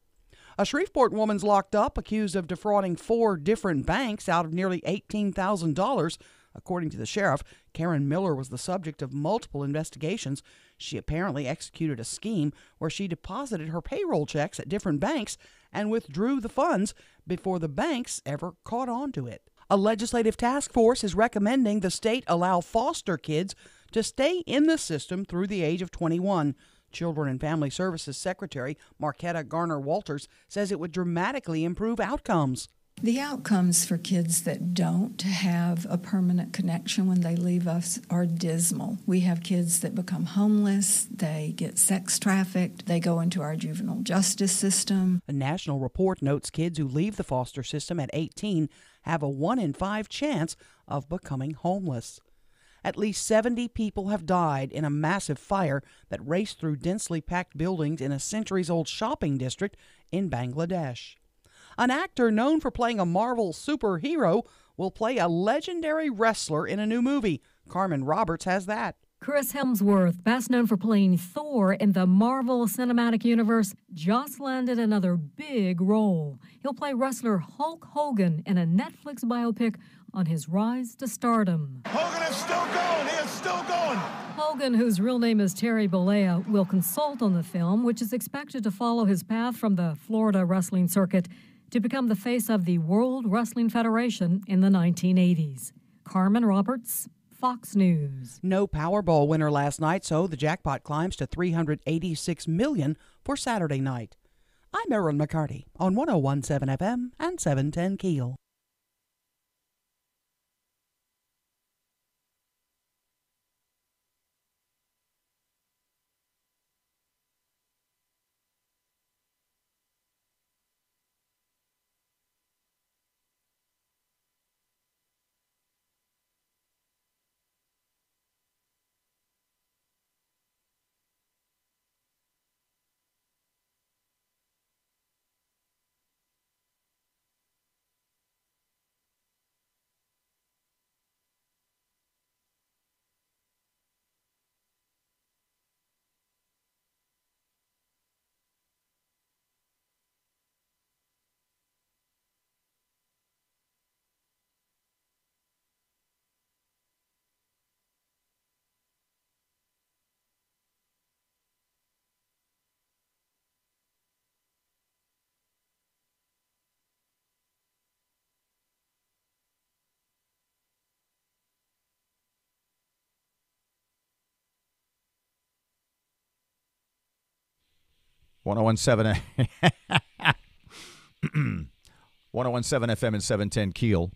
A Shreveport woman's locked up, accused of defrauding 4 different banks out of nearly $18,000. According to the sheriff, Karen Miller was the subject of multiple investigations. She apparently executed a scheme where she deposited her payroll checks at different banks and withdrew the funds before the banks ever caught on to it. A legislative task force is recommending the state allow foster kids to stay in the system through the age of 21. Children and Family Services Secretary Marquetta Garner-Walters says it would dramatically improve outcomes. The outcomes for kids that don't have a permanent connection when they leave us are dismal. We have kids that become homeless, they get sex trafficked, they go into our juvenile justice system. A national report notes kids who leave the foster system at 18 have a 1 in 5 chance of becoming homeless. At least 70 people have died in a massive fire that raced through densely packed buildings in a centuries-old shopping district in Bangladesh. An actor known for playing a Marvel superhero will play a legendary wrestler in a new movie. Carmen Roberts has that. Chris Hemsworth, best known for playing Thor in the Marvel Cinematic Universe, just landed another big role. He'll play wrestler Hulk Hogan in a Netflix biopic on his rise to stardom. Hogan is still going. He is still going. Hogan, whose real name is Terry Bollea, will consult on the film, which is expected to follow his path from the Florida wrestling circuit to become the face of the World Wrestling Federation in the 1980s. Carmen Roberts, Fox News. No Powerball winner last night, so the jackpot climbs to $386 million for Saturday night. I'm Erin McCarty on 101.7 FM and 710 KEEL. .101.7 FM and 710 KEEL.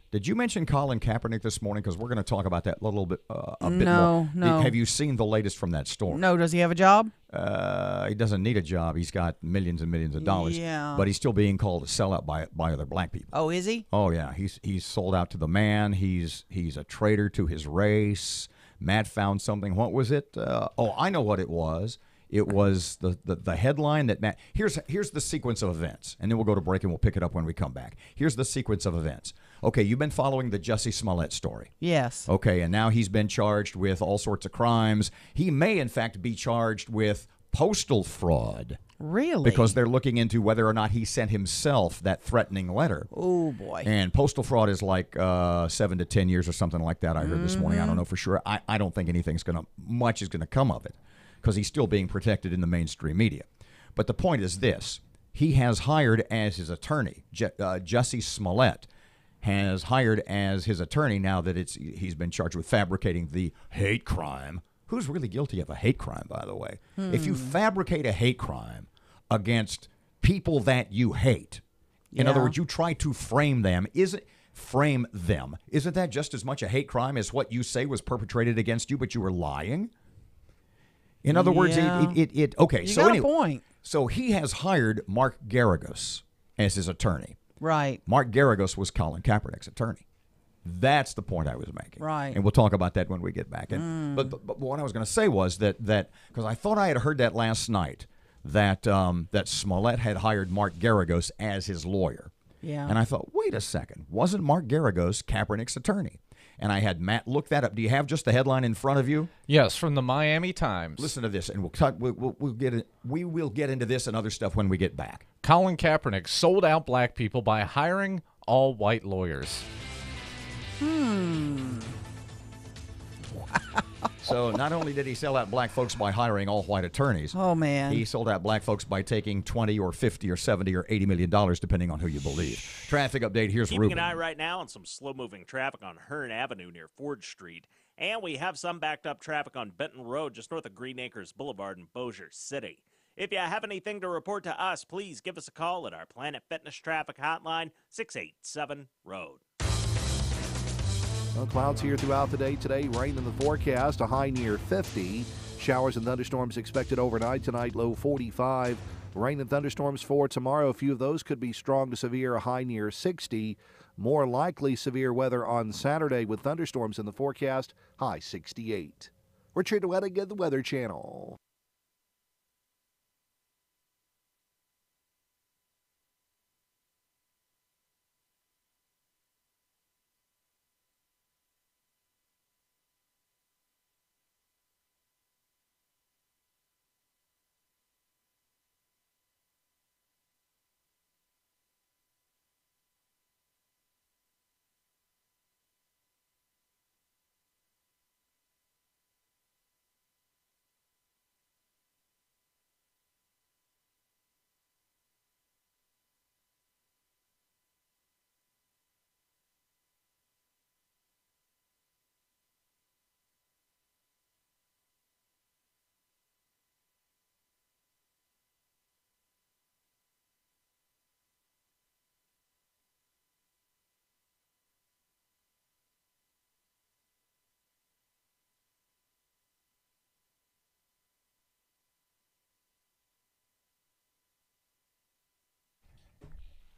Did you mention Colin Kaepernick this morning? Because we're going to talk about that a little bit, a bit more. No. Have you seen the latest from that story? No. Does he have a job? He doesn't need a job. He's got millions and millions of dollars. Yeah. But he's still being called a sellout by other black people. Oh, is he? Oh, yeah. He's sold out to the man. He's a traitor to his race. Matt found something. What was it? I know what it was. It was the headline that Matt. Here's the sequence of events, and then we'll go to break and we'll pick it up when we come back. Here's the sequence of events. Okay, you've been following the Jussie Smollett story. Yes. Okay, and now he's been charged with all sorts of crimes. He may, in fact, be charged with postal fraud. Really? Because they're looking into whether or not he sent himself that threatening letter. Oh, boy. And postal fraud is like 7 to 10 years or something like that, I heard this morning. I don't know for sure. I don't think much is going to come of it because he's still being protected in the mainstream media. But the point is this. He has hired as his attorney, Jussie Smollett has hired as his attorney now that he's been charged with fabricating the hate crime. who's really guilty of a hate crime, by the way? If you fabricate a hate crime against people that you hate, in other words, you try to frame them, isn't that just as much a hate crime as what you say was perpetrated against you, but you were lying? In other words, okay. You So got anyway, a point. so he has hired Mark Garagos as his attorney. Right. Mark Garagos was Colin Kaepernick's attorney. That's the point I was making. Right. And we'll talk about that when we get back. But what I was going to say was that because I thought I had heard that last night, that Smollett had hired Mark Garagos as his lawyer. Yeah. And I thought, wait a second, wasn't Mark Garagos Kaepernick's attorney? And I had Matt look that up. Do you have just the headline in front of you? Yes, from the Miami Times. Listen to this, and we will get into this and other stuff when we get back. Colin Kaepernick sold out black people by hiring all white lawyers. So not only did he sell out black folks by hiring all white attorneys, Oh, man. he sold out black folks by taking $20 or $50 or $70 or $80 million, depending on who you believe. Traffic update, here's Keeping Ruben. an eye right now on some slow-moving traffic on Hearn Avenue near Ford Street. And we have some backed-up traffic on Benton Road just north of Green Acres Boulevard in Bossier City. If you have anything to report to us, please give us a call at our Planet Fitness Traffic Hotline, 687-ROAD. Well, clouds here throughout the day today. Rain in the forecast, a high near 50. Showers and thunderstorms expected overnight tonight, low 45. Rain and thunderstorms for tomorrow. A few of those could be strong to severe, a high near 60. More likely severe weather on Saturday with thunderstorms in the forecast, high 68. Richard Wedding at the Weather Channel.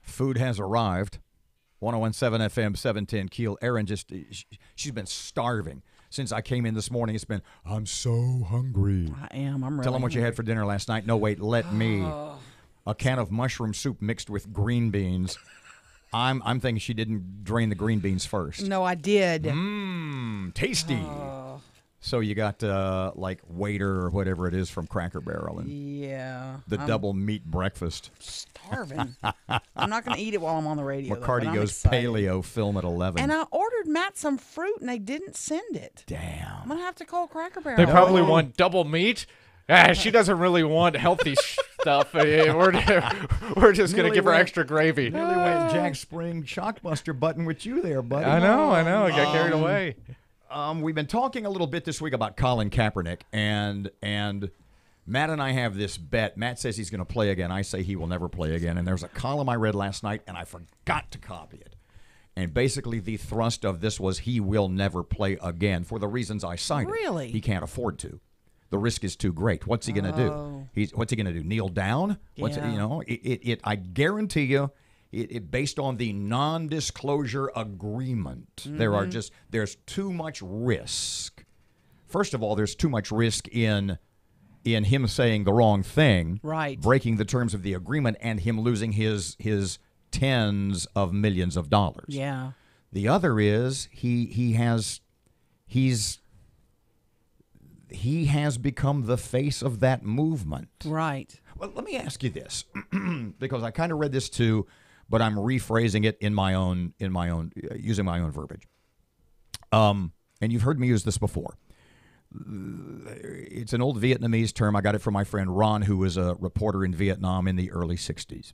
Food has arrived. 101.7 FM, 710 Keel. Erin she's been starving since I came in this morning. It's been, I'm so hungry. I am. I'm really Tell them what you hungry. had for dinner last night. No, wait, let me. A can of mushroom soup mixed with green beans. I'm thinking she didn't drain the green beans first. No, I did. Tasty. So you got like waiter or whatever it is from Cracker Barrel and Yeah. the double meat breakfast. Starving. I'm not going to eat it while I'm on the radio. McCarty though, but I'm goes excited. paleo film at 11. And I ordered Matt some fruit, and they didn't send it. Damn. I'm going to have to call Cracker Barrel. They probably want double meat. She doesn't really want healthy stuff. We're just going to give her extra gravy. Nearly went Jack Spring shockbuster button with you there, buddy. I know. I got carried away. We've been talking a little bit this week about Colin Kaepernick, and Matt and I have this bet. Matt says he's going to play again. I say he will never play again. And there's a column I read last night, and I forgot to copy it. And basically the thrust of this was he will never play again for the reasons I cited. Really? He can't afford to. The risk is too great. What's he going to do? What's he going to do? Kneel down? Yeah. I guarantee you, based on the non-disclosure agreement, there's too much risk. First of all, there's too much risk in him saying the wrong thing, right, breaking the terms of the agreement, and him losing his tens of millions of dollars. Yeah. The other is he has become the face of that movement. Right. Well, let me ask you this, because I kind of read this too, but I'm rephrasing it in my own using my own verbiage. And you've heard me use this before. It's an old Vietnamese term. I got it from my friend Ron, who was a reporter in Vietnam in the early 60s.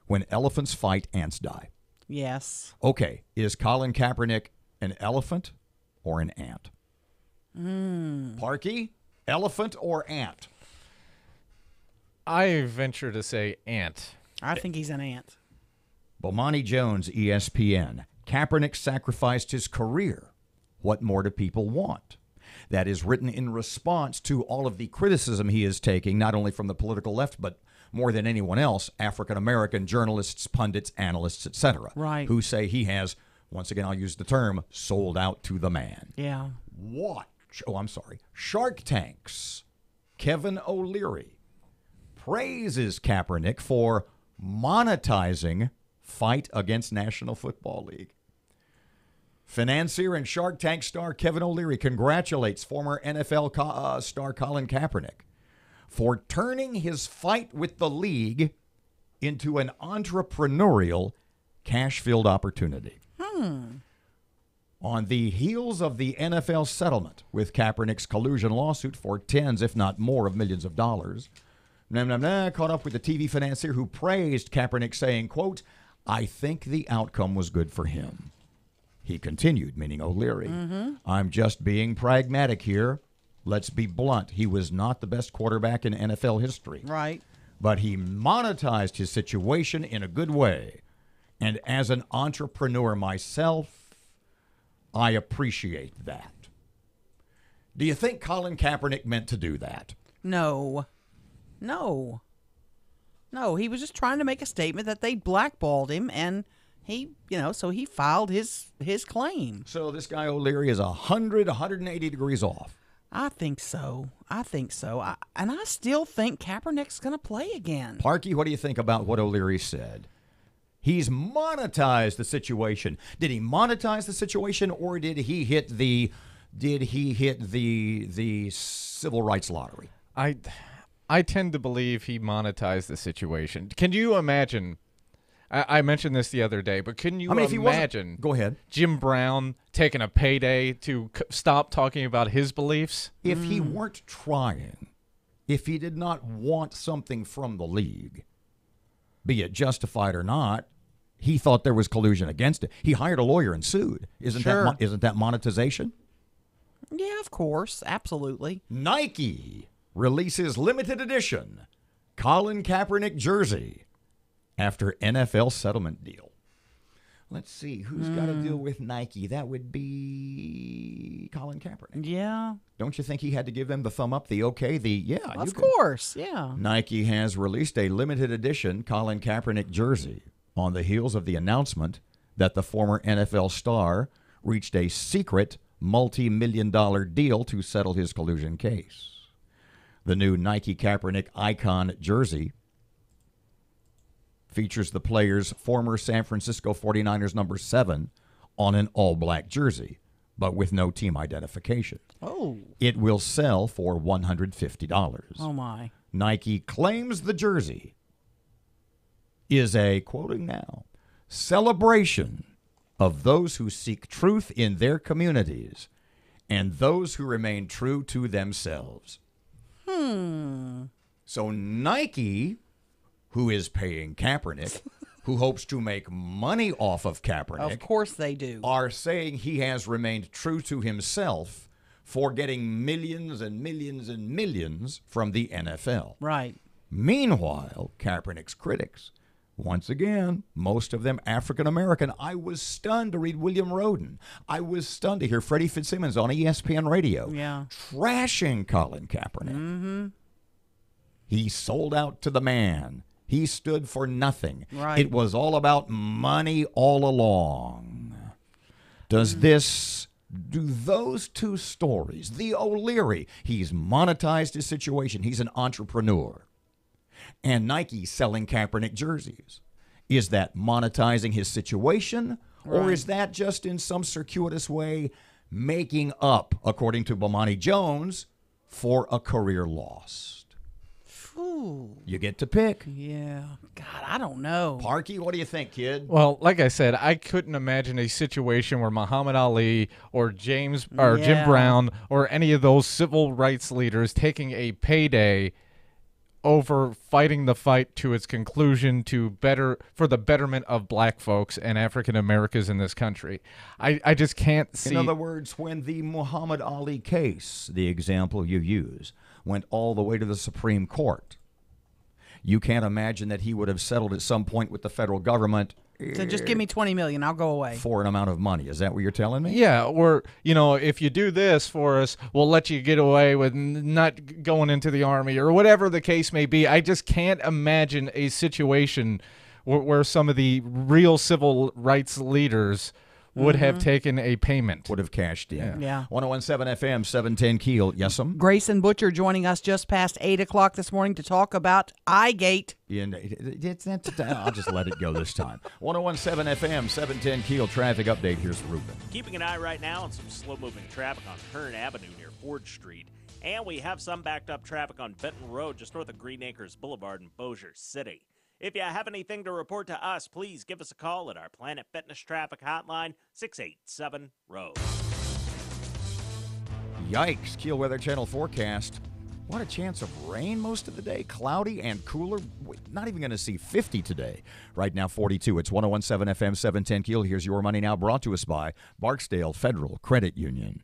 When elephants fight, ants die. Yes. Okay, is Colin Kaepernick an elephant or an ant? Parky? Elephant or ant? I venture to say ant. I think he's an ant. Bomani Jones, ESPN. Kaepernick sacrificed his career. What more do people want? That is written in response to all of the criticism he is taking, not only from the political left, but more than anyone else, African-American journalists, pundits, analysts, etc., Right. who say he has, once again, I'll use the term, sold out to the man. Yeah. Shark Tank's Kevin O'Leary praises Kaepernick for monetizing fight against National Football League. Financier and Shark Tank star Kevin O'Leary congratulates former NFL star Colin Kaepernick for turning his fight with the league into an entrepreneurial, cash-filled opportunity. On the heels of the NFL settlement with Kaepernick's collusion lawsuit for tens, if not more, of millions of dollars, caught up with the TV financier who praised Kaepernick, saying, quote, "I think the outcome was good for him." He continued, meaning O'Leary, "I'm just being pragmatic here. Let's be blunt. He was not the best quarterback in NFL history. Right. But he monetized his situation in a good way. And as an entrepreneur myself, I appreciate that." Do you think Colin Kaepernick meant to do that? No. He was just trying to make a statement that they blackballed him, and he, so he filed his claim. So this guy O'Leary is 180 degrees off. I think so. And I still think Kaepernick's going to play again. Parky, what do you think about what O'Leary said? He's monetized the situation. Did he monetize the situation, or did he hit the civil rights lottery? I tend to believe he monetized the situation. Can you imagine? I mentioned this the other day, but can you imagine? Go ahead. Jim Brown taking a payday to stop talking about his beliefs? If he weren't trying, if he did not want something from the league, be it justified or not, he thought there was collusion against it. He hired a lawyer and sued. Isn't that monetization? Yeah, of course. Absolutely. Nike releases limited edition Colin Kaepernick jersey after NFL settlement deal. Let's see, who's got to deal with Nike? That would be Colin Kaepernick. Yeah. Don't you think he had to give them the thumb up, the okay, Of course, yeah. Nike has released a limited edition Colin Kaepernick jersey on the heels of the announcement that the former NFL star reached a secret multi-million-dollar deal to settle his collusion case. The new Nike Kaepernick Icon jersey features the player's former San Francisco 49ers number 7 on an all-black jersey, but with no team identification. Oh. It will sell for $150. Oh, my. Nike claims the jersey is a, quoting now, celebration of those who seek truth in their communities and those who remain true to themselves. So Nike, who is paying Kaepernick, who hopes to make money off of Kaepernick, of course they do, are saying he has remained true to himself for getting millions and millions and millions from the NFL. Right. Meanwhile, Kaepernick's critics, once again, most of them African-American. I was stunned to read William Roden. I was stunned to hear Freddie Fitzsimmons on ESPN radio trashing Colin Kaepernick. He sold out to the man. He stood for nothing. Right. It was all about money all along. Do those two stories, the O'Leary, he's monetized his situation, he's an entrepreneur, and Nike selling Kaepernick jerseys, is that monetizing his situation, or is that just in some circuitous way making up, according to Bomani Jones, for a career lost? Ooh. You get to pick. Yeah. God, I don't know. Parky, what do you think, kid? Well, like I said, I couldn't imagine a situation where Muhammad Ali or Jim Brown or any of those civil rights leaders taking a payday over fighting the fight to its conclusion for the betterment of black folks and African Americans in this country. I just can't see. In other words, when the Muhammad Ali case, the example you use, went all the way to the Supreme Court, you can't imagine that he would have settled at some point with the federal government. So just give me $20 million, I'll go away. For an amount of money. Is that what you're telling me? Yeah, or, if you do this for us, we'll let you get away with not going into the Army or whatever the case may be. I just can't imagine a situation where some of the real civil rights leaders would have taken a payment. Would have cashed in. Yeah. 101.7 FM, 710 Keel. Yes'm? Grayson Butcher joining us just past 8 o'clock this morning to talk about iGate. I'll just let it go this time. 101.7 FM, 710 Keel. Traffic update. Here's Ruben. Keeping an eye right now on some slow-moving traffic on Hearn Avenue near Ford Street. And we have some backed-up traffic on Benton Road just north of Green Acres Boulevard in Bossier City. If you have anything to report to us, please give us a call at our Planet Fitness Traffic Hotline, 687-ROAD. Yikes. Keel Weather Channel forecast. What a chance of rain most of the day. Cloudy and cooler. Not even going to see 50 today. Right now, 42. It's 101.7 FM, 710 Keel. Here's Your Money Now, brought to us by Barksdale Federal Credit Union.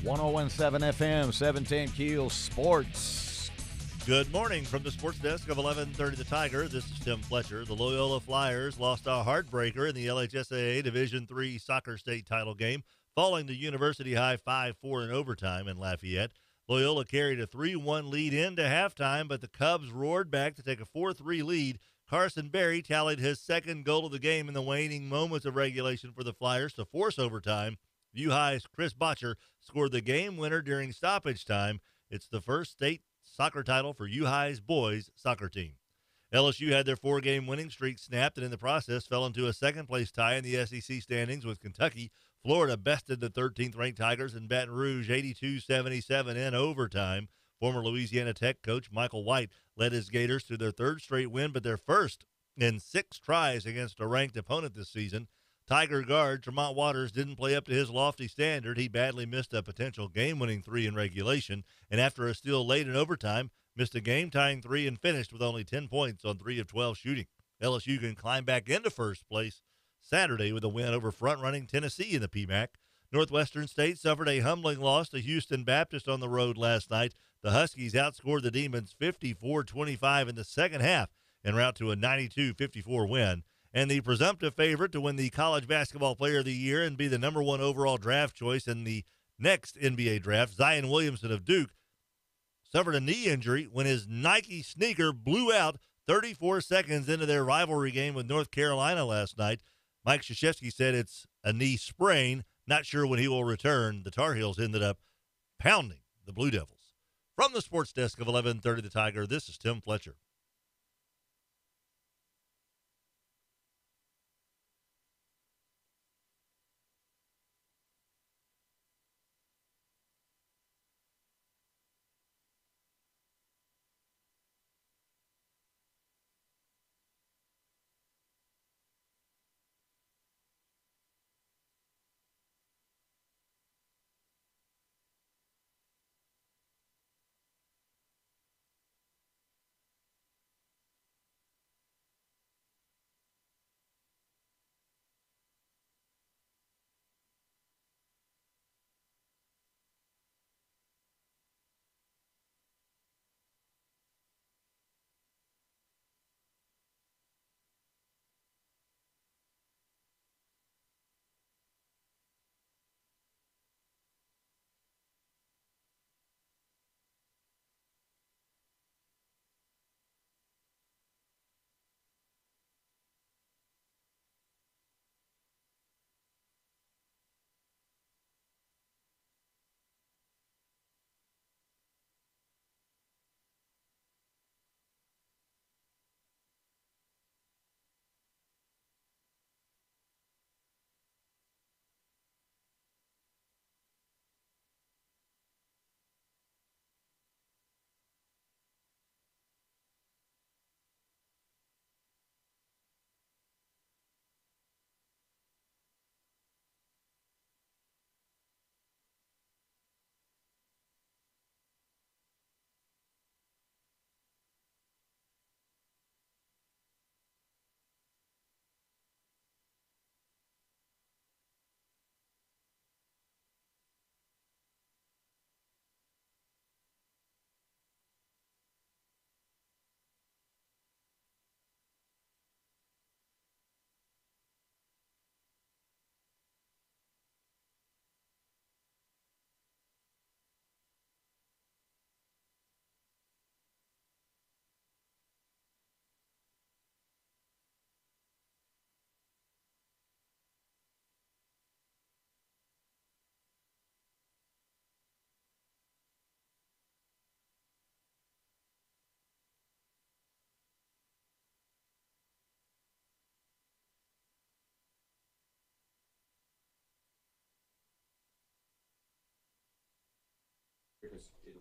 .101.7 FM, 710 Keel Sports. Good morning from the sports desk of 1130 The Tiger. This is Tim Fletcher. The Loyola Flyers lost a heartbreaker in the LHSAA Division III soccer state title game, falling to University High 5-4 in overtime in Lafayette. Loyola carried a 3-1 lead into halftime, but the Cubs roared back to take a 4-3 lead. Carson Berry tallied his second goal of the game in the waning moments of regulation for the Flyers to force overtime. U High's Chris Botcher scored the game winner during stoppage time. It's the first state soccer title for U High's boys soccer team. LSU had their 4-game winning streak snapped and in the process fell into a second-place tie in the SEC standings with Kentucky. Florida bested the 13th-ranked Tigers in Baton Rouge 82-77 in overtime. Former Louisiana Tech coach Michael White led his Gators to their third straight win, but their first in 6 tries against a ranked opponent this season. Tiger guard Tremont Waters didn't play up to his lofty standard. He badly missed a potential game-winning 3 in regulation, and after a steal late in overtime, missed a game-tying 3 and finished with only 10 points on 3 of 12 shooting. LSU can climb back into first place Saturday with a win over front-running Tennessee in the PMAC. Northwestern State suffered a humbling loss to Houston Baptist on the road last night. The Huskies outscored the Demons 54-25 in the second half en route to a 92-54 win. And the presumptive favorite to win the College Basketball Player of the Year and be the number 1 overall draft choice in the next NBA draft, Zion Williamson of Duke, suffered a knee injury when his Nike sneaker blew out 34 seconds into their rivalry game with North Carolina last night. Mike Krzyzewski said it's a knee sprain. Not sure when he will return. The Tar Heels ended up pounding the Blue Devils. From the sports desk of 1130 The Tiger, this is Tim Fletcher.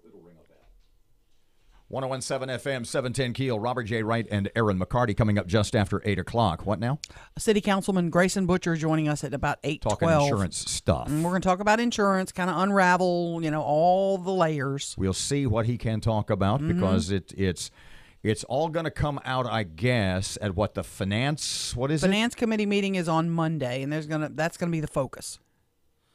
It'll ring a bell. 101.7 FM, 710 Keel, Robert J. Wright and Erin McCarty coming up just after 8 o'clock. What now? City Councilman Grayson Butcher joining us at about 8:12. Talking insurance stuff. And we're going to talk about insurance, kind of unravel, all the layers. We'll see what he can talk about because it's all going to come out, I guess, at what the finance committee meeting is on Monday, and that's going to be the focus.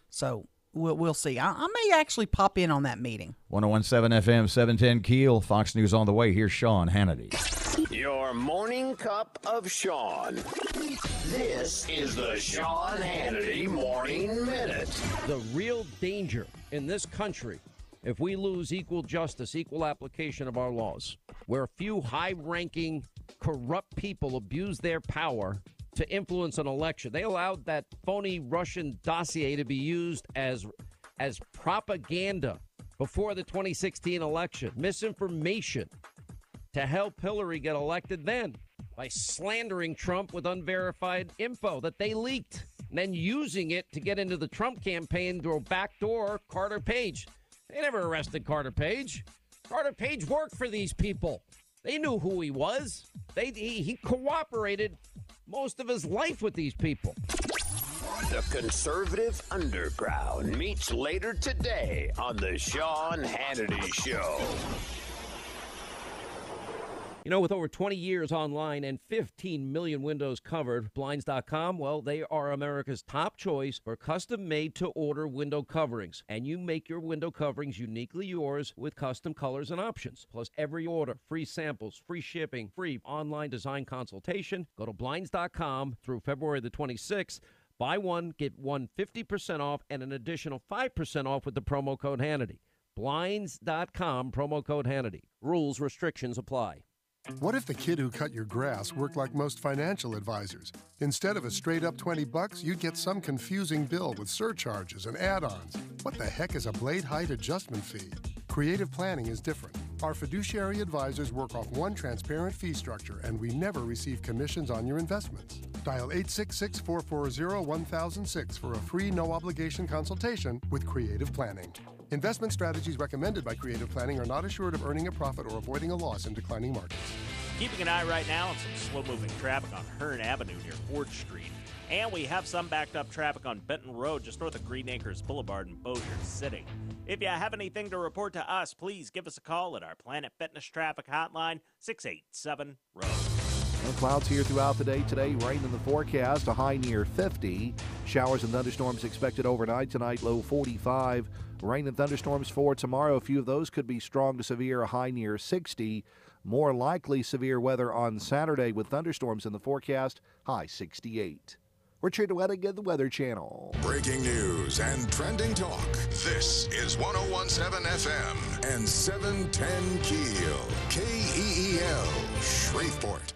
So we'll see. I may actually pop in on that meeting. 101.7 FM, 710 Keel, Fox News on the way. Here's Sean Hannity. Your morning cup of Sean. This is the Sean Hannity Morning Minute. The real danger in this country, if we lose equal justice, equal application of our laws, where a few high-ranking, corrupt people abuse their power to influence an election. They allowed that phony Russian dossier to be used as propaganda before the 2016 election. Misinformation to help Hillary get elected then by slandering Trump with unverified info that they leaked, and then using it to get into the Trump campaign through a backdoor Carter Page. They never arrested Carter Page. Carter Page worked for these people. They knew who he was. He cooperated most of his life with these people. The conservative underground meets later today on the Sean Hannity Show. You know, with over 20 years online and 15 million windows covered, Blinds.com, well, they are America's top choice for custom-made-to-order window coverings. And you make your window coverings uniquely yours with custom colors and options. Plus, every order, free samples, free shipping, free online design consultation. Go to Blinds.com through February the 26th. Buy one, get one 50% off and an additional 5% off with the promo code Hannity. Blinds.com, promo code Hannity. Rules, restrictions apply. What if the kid who cut your grass worked like most financial advisors? Instead of a straight-up $20, you'd get some confusing bill with surcharges and add-ons. What the heck is a blade height adjustment fee? Creative planning is different. Our fiduciary advisors work off one transparent fee structure, and we never receive commissions on your investments. Dial 866-440-1006 for a free, no-obligation consultation with Creative Planning. Investment strategies recommended by Creative Planning are not assured of earning a profit or avoiding a loss in declining markets. Keeping an eye right now on some slow-moving traffic on Hearn Avenue near Ford Street. And we have some backed-up traffic on Benton Road just north of Green Acres Boulevard in Bossier City. If you have anything to report to us, please give us a call at our Planet Fitness Traffic Hotline, 687-ROAD. Well, clouds here throughout the day. Today, rain in the forecast, a high near 50. Showers and thunderstorms expected overnight tonight, low 45. Rain and thunderstorms for tomorrow. A few of those could be strong to severe, a high near 60. More likely severe weather on Saturday with thunderstorms in the forecast, high 68. Richard Wedding at the Weather Channel. Breaking news and trending talk. This is 101.7 FM and 710 KEEL. KEEL, Shreveport.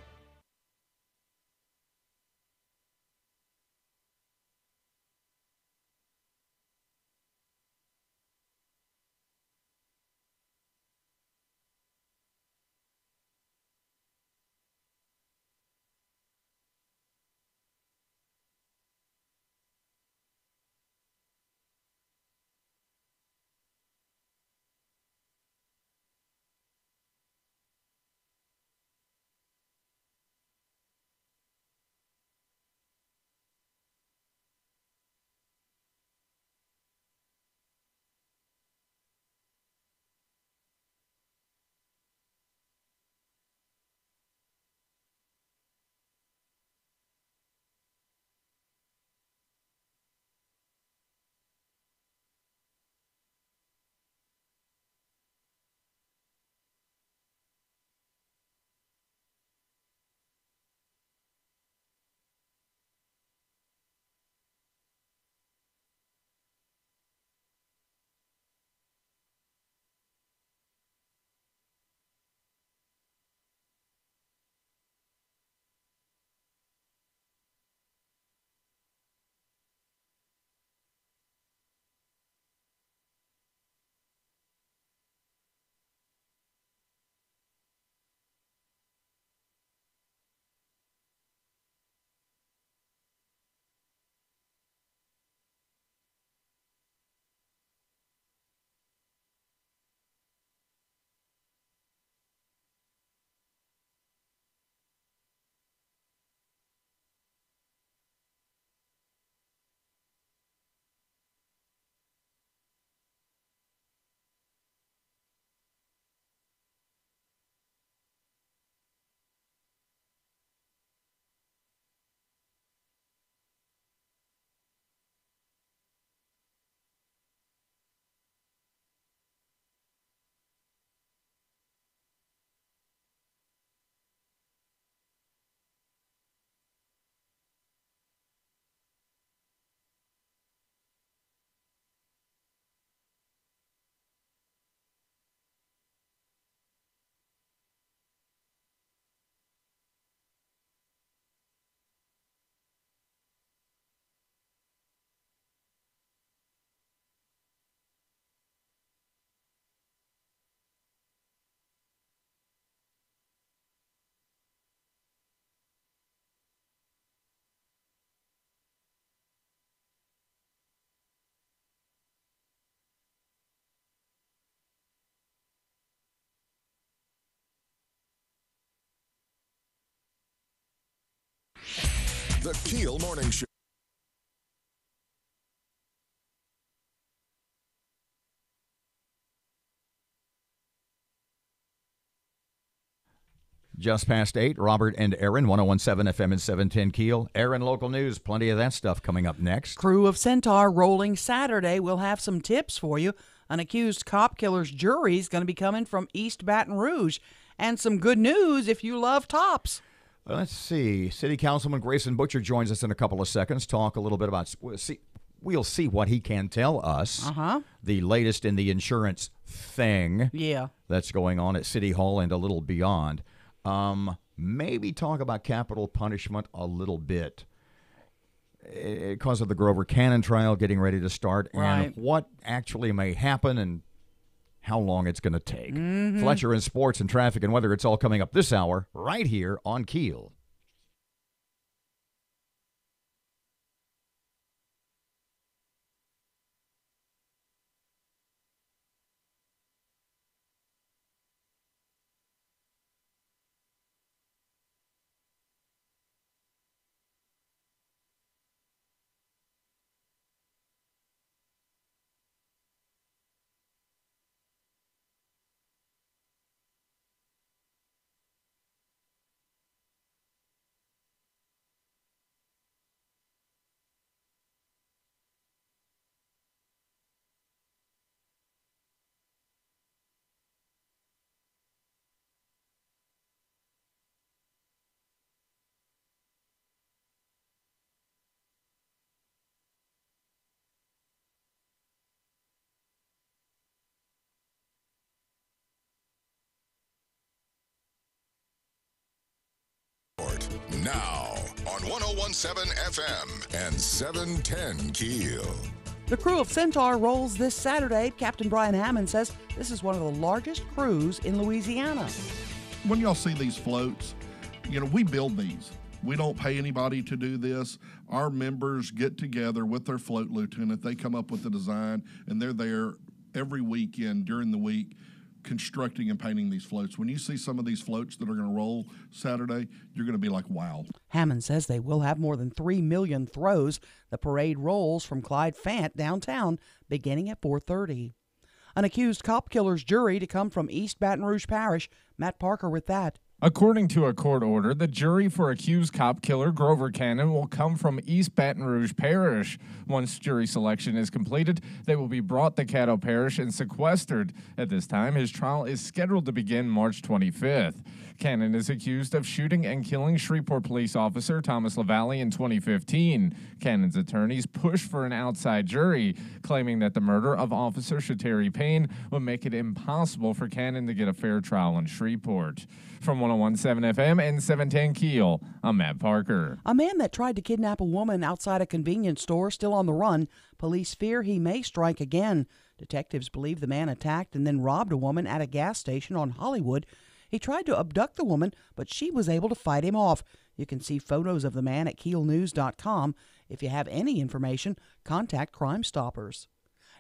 The KEEL Morning Show. Just past 8, Robert and Erin, 101.7 FM and 710 Keel. Erin, local news, plenty of that stuff coming up next. Crew of Centaur rolling Saturday. We'll have some tips for you. An accused cop killer's jury is going to be coming from East Baton Rouge. And some good news if you love tops. Let's see. City Councilman Grayson Butcher joins us in a couple of seconds. Talk a little bit about... We'll see what he can tell us. The latest in the insurance thing that's going on at City Hall and a little beyond. Maybe talk about capital punishment a little bit because of the Grover Cannon trial getting ready to start and what actually may happen and how long it's going to take. Fletcher in sports and traffic and weather, it's all coming up this hour right here on Keel. Now on 101.7 FM and 710 Keel. The Crew of Centaur rolls this Saturday. Captain Brian Hammond says this is one of the largest crews in Louisiana. When y'all see these floats, we build these. We don't pay anybody to do this. Our members get together with their float lieutenant. They come up with the design, and they're there every weekend during the week constructing and painting these floats. When you see some of these floats that are going to roll Saturday, you're going to be like, wow. Hammond says they will have more than 3 million throws. The parade rolls from Clyde Fant downtown beginning at 4:30. An accused cop killer's jury to come from East Baton Rouge Parish. Matt Parker with that. According to a court order, the jury for accused cop killer Grover Cannon will come from East Baton Rouge Parish. Once jury selection is completed, they will be brought to Caddo Parish and sequestered. At this time, his trial is scheduled to begin March 25th. Cannon is accused of shooting and killing Shreveport police officer Thomas LaValle in 2015. Cannon's attorneys pushed for an outside jury, claiming that the murder of Officer Shateri Payne would make it impossible for Cannon to get a fair trial in Shreveport. From 101.7 FM and 710 Keel, I'm Matt Parker. A man that tried to kidnap a woman outside a convenience store still on the run. Police fear he may strike again. Detectives believe the man attacked and then robbed a woman at a gas station on Hollywood. He tried to abduct the woman, but she was able to fight him off. You can see photos of the man at KeelNews.com. If you have any information, contact Crime Stoppers.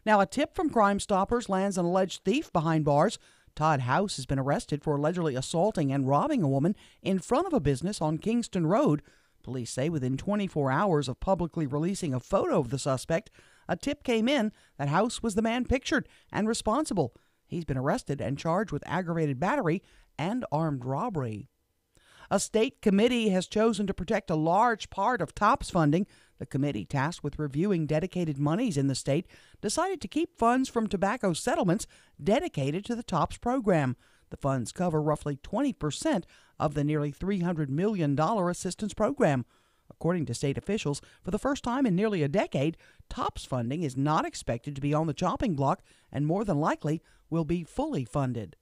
Now, a tip from Crime Stoppers lands an alleged thief behind bars. Todd House has been arrested for allegedly assaulting and robbing a woman in front of a business on Kingston Road. Police say within 24 hours of publicly releasing a photo of the suspect, a tip came in that House was the man pictured and responsible. He's been arrested and charged with aggravated battery and armed robbery. A state committee has chosen to protect a large part of TOPS funding. The committee, tasked with reviewing dedicated monies in the state, decided to keep funds from tobacco settlements dedicated to the TOPS program. The funds cover roughly 20% of the nearly $300 million assistance program. According to state officials, for the first time in nearly a decade, TOPS funding is not expected to be on the chopping block and more than likely will be fully funded.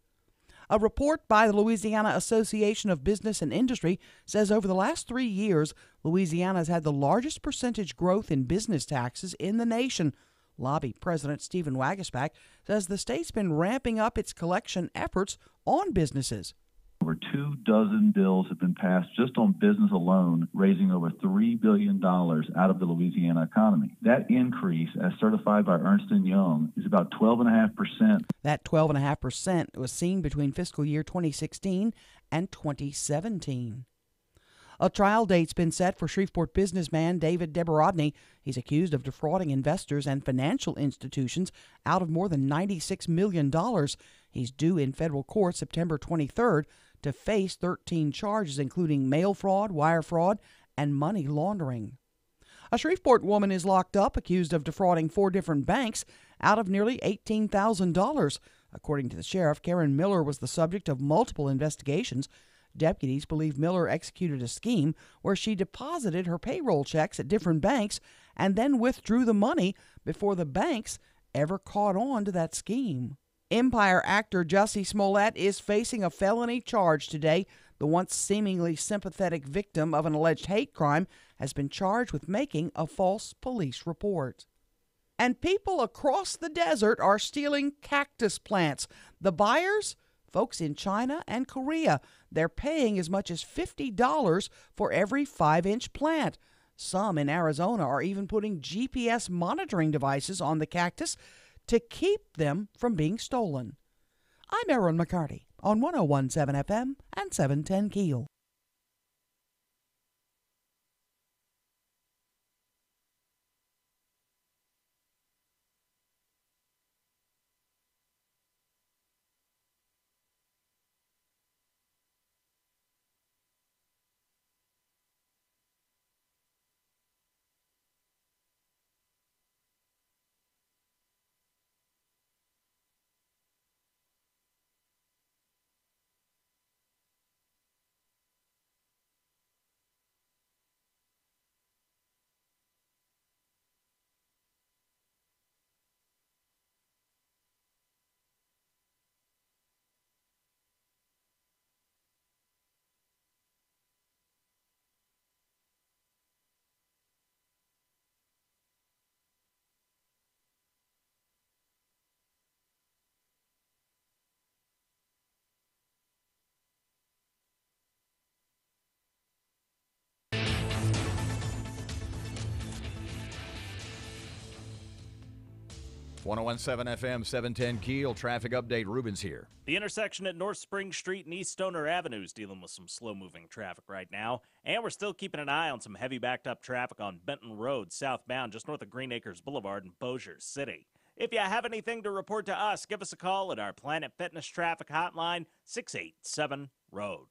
A report by the Louisiana Association of Business and Industry says over the last 3 years, Louisiana has had the largest percentage growth in business taxes in the nation. Lobby President Stephen Wagasback says the state's been ramping up its collection efforts on businesses. Over 24 bills have been passed just on business alone, raising over $3 billion out of the Louisiana economy. That increase, as certified by Ernst & Young, is about 12.5%. That 12.5% was seen between fiscal year 2016 and 2017. A trial date's been set for Shreveport businessman David Deberodny. He's accused of defrauding investors and financial institutions out of more than $96 million. He's due in federal court September 23rd to face 13 charges, including mail fraud, wire fraud, and money laundering. A Shreveport woman is locked up, accused of defrauding 4 different banks out of nearly $18,000. According to the sheriff, Karen Miller was the subject of multiple investigations. Deputies believe Miller executed a scheme where she deposited her payroll checks at different banks and then withdrew the money before the banks ever caught on to that scheme. Empire actor Jussie Smollett is facing a felony charge today. The once seemingly sympathetic victim of an alleged hate crime has been charged with making a false police report. And people across the desert are stealing cactus plants. The buyers? Folks in China and Korea. They're paying as much as $50 for every 5-inch plant. Some in Arizona are even putting GPS monitoring devices on the cactus to keep them from being stolen. I'm Erin McCarty on 101.7 FM and 710 KEEL. .101.7 FM, 710 KEEL. Traffic update. Ruben's here. The intersection at North Spring Street and East Stoner Avenue is dealing with some slow-moving traffic right now. And we're still keeping an eye on some heavy backed-up traffic on Benton Road, southbound, just north of Green Acres Boulevard in Bossier City. If you have anything to report to us, give us a call at our Planet Fitness Traffic Hotline, 687-ROAD.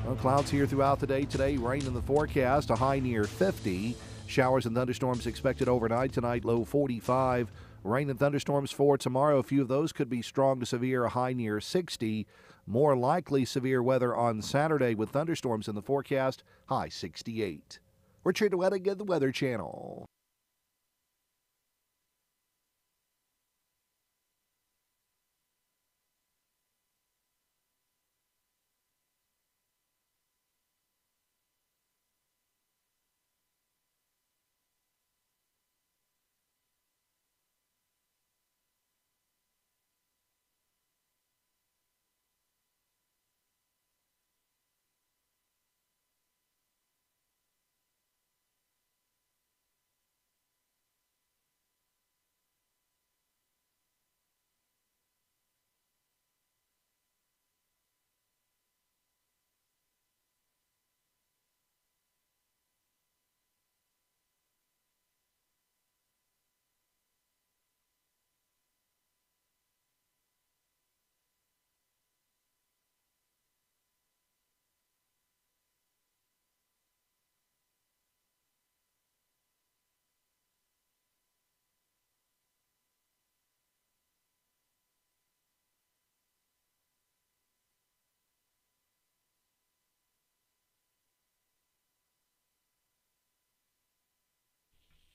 Well, clouds here throughout the day today. Rain in the forecast, a high near 50. Showers and thunderstorms expected overnight tonight, low 45. Rain and thunderstorms for tomorrow. A few of those could be strong to severe, a high near 60. More likely severe weather on Saturday with thunderstorms in the forecast, high 68. Richard Wedding at the Weather Channel.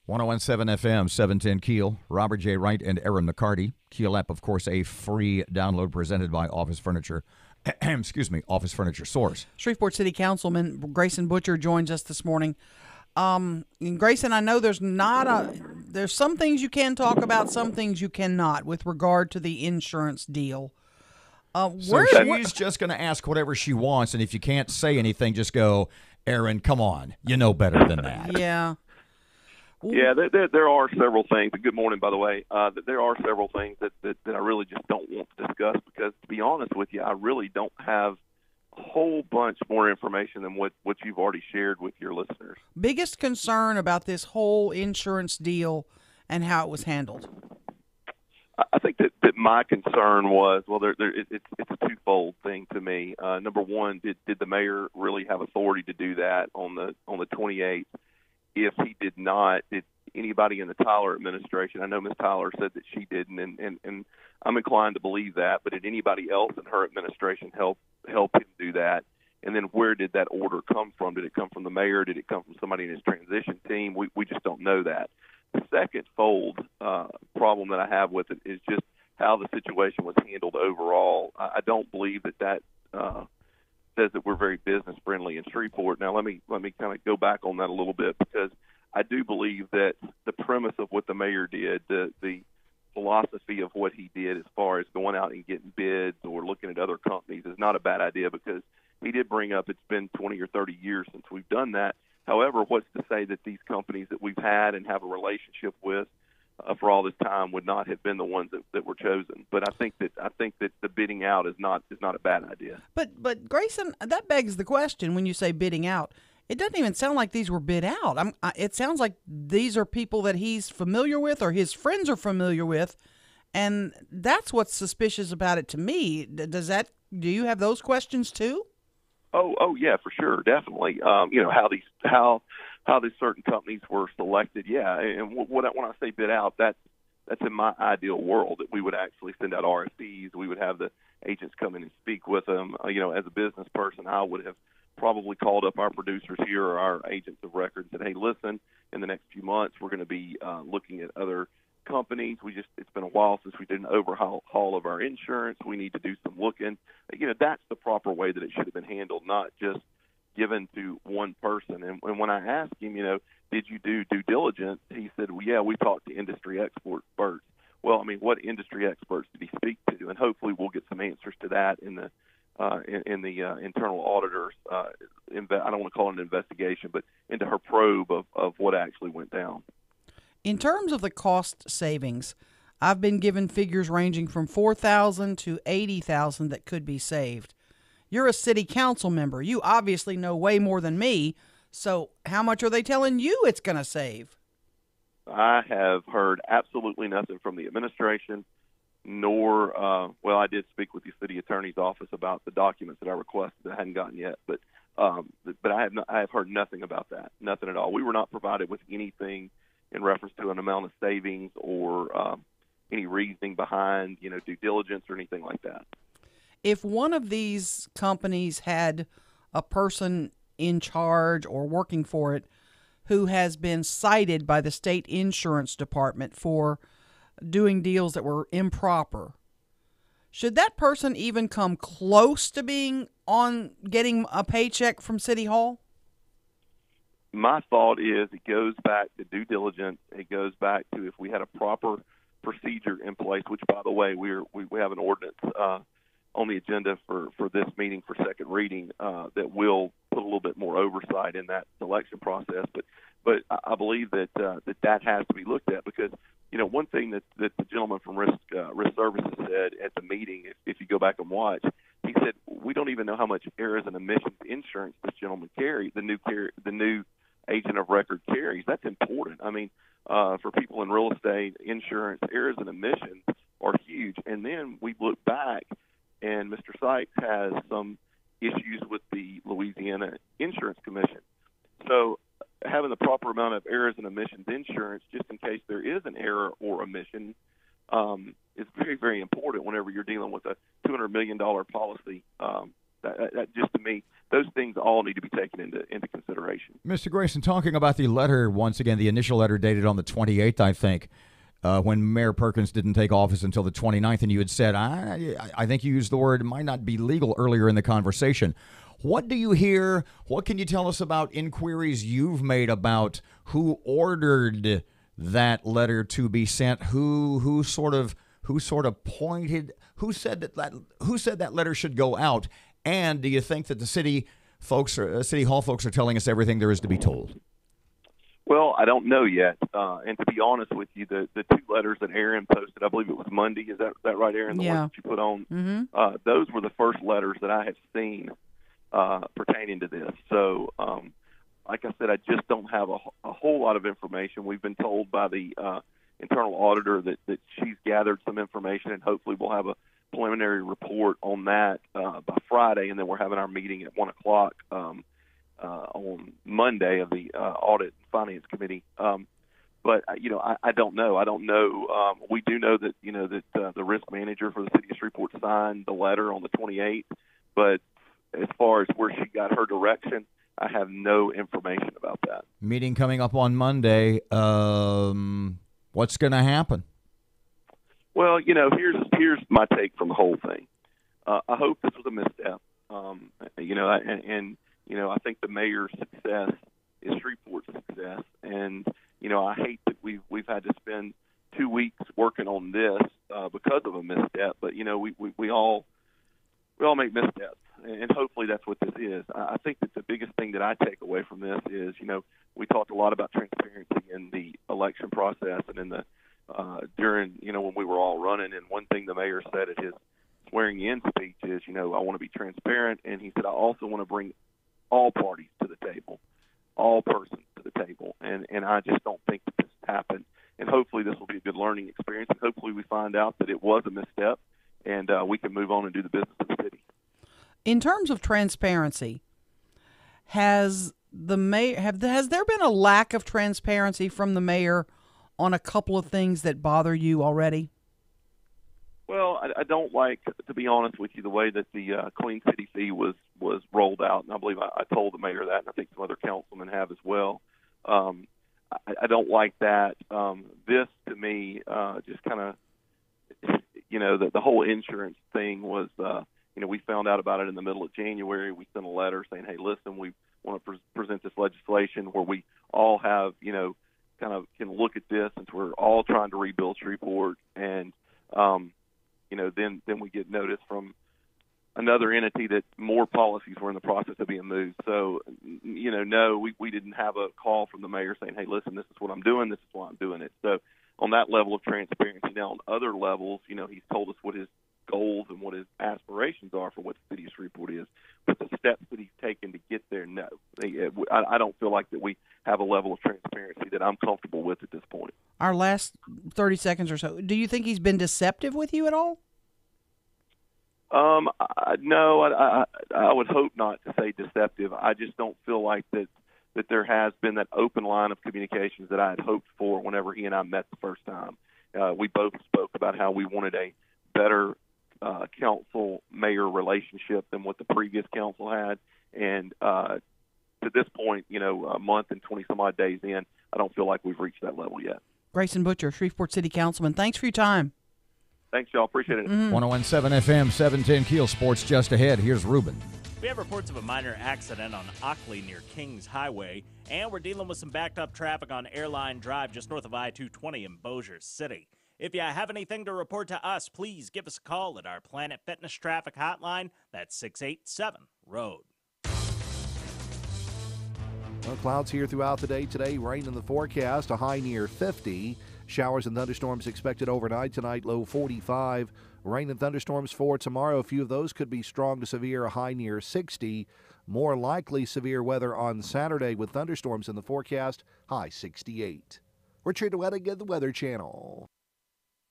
.101.7 FM, 710 KEEL. Robert J. Wright and Erin McCarty. KEEL app, of course, a free download presented by Office Furniture. Excuse me, Office Furniture Source. Shreveport City Councilman Grayson Butcher joins us this morning. And Grayson, I know there's some things you can talk about, some things you cannot with regard to the insurance deal. So she's just going to ask whatever she wants, and if you can't say anything, just go, Erin, come on. You know better than that. Yeah. Yeah, there are several things. Good morning, by the way. There are several things that I really just don't want to discuss because, to be honest with you, I really don't have a whole bunch more information than what you've already shared with your listeners. Biggest concern about this whole insurance deal and how it was handled? I think that my concern was, well, it's a twofold thing to me. Number one, did the mayor really have authority to do that on the 28th? If he did not, did anybody in the Tyler administration? I know Ms. Tyler said that she didn't, and I'm inclined to believe that. But did anybody else in her administration help him do that? And then where did that order come from? Did it come from the mayor? Did it come from somebody in his transition team? We just don't know that. The second fold problem that I have with it is just how the situation was handled overall. I don't believe that says that we're very business friendly in Shreveport. Now let me kind of go back on that a little bit, because I do believe that the premise of what the mayor did, the philosophy of what he did as far as going out and getting bids or looking at other companies is not a bad idea, because he did bring up it's been 20 or 30 years since we've done that. However, what's to say that these companies that we've had and have a relationship with for all this time would not have been the ones that were chosen? But I think that the bidding out is not a bad idea. But Grayson, that begs the question when you say bidding out. It doesn't even sound like these were bid out. It sounds like these are people that he's familiar with or his friends are familiar with, and that's what's suspicious about it to me. Do you have those questions too? Oh yeah, for sure, definitely. How these certain companies were selected. Yeah, and when I say bid out, that's in my ideal world, that we would actually send out RFPs. We would have the agents come in and speak with them. As a business person, I would have probably called up our producers here or our agents of record and said, hey, listen, in the next few months, we're going to be looking at other companies. It's been a while since we did an overhaul of our insurance. We need to do some looking. That's the proper way that it should have been handled, not just given to one person. And when I asked him, did you do due diligence? He said, well, yeah, we talked to industry experts. Well, what industry experts did he speak to? And hopefully we'll get some answers to that in the internal auditors. I don't want to call it an investigation, but into her probe of what actually went down. In terms of the cost savings, I've been given figures ranging from $4,000 to $80,000 that could be saved. You're a city council member. You obviously know way more than me. So how much are they telling you it's going to save? I have heard absolutely nothing from the administration, nor, I did speak with the city attorney's office about the documents that I requested that I hadn't gotten yet. But I have heard nothing about that, nothing at all. We were not provided with anything in reference to an amount of savings or any reasoning behind, due diligence or anything like that. If one of these companies had a person in charge or working for it who has been cited by the state insurance department for doing deals that were improper, should that person even come close to getting a paycheck from City Hall? My thought is it goes back to due diligence. It goes back to if we had a proper procedure in place, which, by the way, we have an ordinance on the agenda for this meeting for second reading that will put a little bit more oversight in that selection process. But I believe that has to be looked at, because one thing that the gentleman from Risk Services said at the meeting, if you go back and watch, he said we don't even know how much errors and emissions insurance this gentleman carries. The new agent of record carries. That's important. For people in real estate, insurance, errors and emissions are huge. And then we look back, and Mr. Sykes has some issues with the Louisiana Insurance Commission. So having the proper amount of errors and emissions insurance, just in case there is an error or omission, is very, very important whenever you're dealing with a $200 million policy. That just, to me, those things all need to be taken into consideration. Mr. Grayson, talking about the letter, once again, the initial letter dated on the 28th, I think, when Mayor Perkins didn't take office until the 29th, and you had said, I think you used the word, it might not be legal earlier in the conversation. What do you hear? What can you tell us about inquiries you've made about who ordered that letter to be sent? Who sort of pointed? Who said that letter should go out? And do you think that the City Hall folks are telling us everything there is to be told? Well, I don't know yet. And to be honest with you, the two letters that Erin posted, I believe it was Monday. Is that right, Erin? The ones that you put on? Mm-hmm. Those were the first letters that I have seen pertaining to this. So, like I said, I just don't have a whole lot of information. We've been told by the internal auditor that she's gathered some information, and hopefully we'll have a preliminary report on that by Friday, and then we're having our meeting at 1 o'clock on Monday of the Audit and Finance Committee. But I don't know. I don't know. We do know that that the risk manager for the city of Shreveport signed the letter on the 28th. But as far as where she got her direction, I have no information about that. Meeting coming up on Monday. What's going to happen? Well, here's my take from the whole thing. I hope this was a misstep. I think the mayor's success is Shreveport's success, and I hate that we've had to spend 2 weeks working on this because of a misstep. But we all make missteps, and hopefully that's what this is. I think that the biggest thing that I take away from this is we talked a lot about transparency in the election process and in the during when we were all running. And one thing the mayor said at his swearing-in speech is I want to be transparent, and he said I also want to bring all parties to the table, all persons to the table, and I just don't think that this happened. And hopefully this will be a good learning experience, and hopefully we find out that it was a misstep, and we can move on and do the business of the city. In terms of transparency, has there been a lack of transparency from the mayor on a couple of things that bother you already? Well, I don't like, to be honest with you, the way that the Clean City fee was rolled out, and I believe I told the mayor that, and I think some other councilmen have as well. I don't like that. This, to me, just kind of, the whole insurance thing was, we found out about it in the middle of January. We sent a letter saying, hey, listen, we want to present this legislation where we all have, kind of can look at this since we're all trying to rebuild Shreveport, and then we get notice from another entity that more policies were in the process of being moved. So, no, we didn't have a call from the mayor saying, hey, listen, this is what I'm doing, this is why I'm doing it. So on that level of transparency. Now on other levels, he's told us what his goals and what his aspirations are for what the city of Shreveport is. But the steps that he's taken to get there, no. I don't feel like that we have a level of transparency that I'm comfortable with at this point. Our last 30 seconds or so, do you think he's been deceptive with you at all? No, I would hope not to say deceptive. I just don't feel like that there has been that open line of communications that I had hoped for whenever he and I met the first time. We both spoke about how we wanted a better council-mayor relationship than what the previous council had. And to this point, a month and 20-some-odd days in, I don't feel like we've reached that level yet. Grayson Butcher, Shreveport City Councilman, thanks for your time. Thanks, y'all. Appreciate it. 101.7 FM, 710 Keel Sports just ahead. Here's Ruben. We have reports of a minor accident on Ockley near Kings Highway, and we're dealing with some backed-up traffic on Airline Drive just north of I-220 in Bossier City. If you have anything to report to us, please give us a call at our Planet Fitness Traffic Hotline. That's 687-ROAD. Well, clouds here throughout the day today. Rain in the forecast, a high near 50. Showers and thunderstorms expected overnight tonight, low 45. Rain and thunderstorms for tomorrow. A few of those could be strong to severe, a high near 60. More likely severe weather on Saturday with thunderstorms in the forecast, high 68. Richard Wedding at the Weather Channel.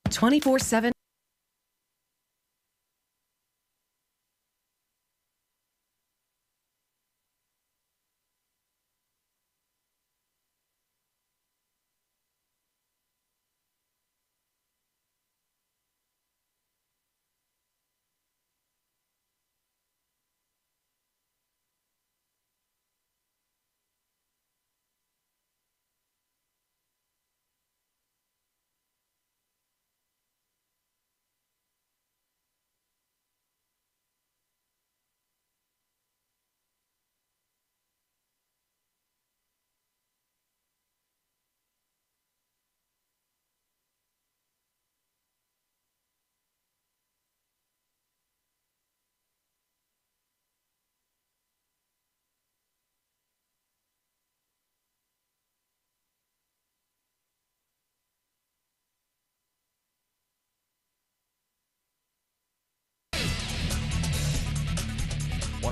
24/7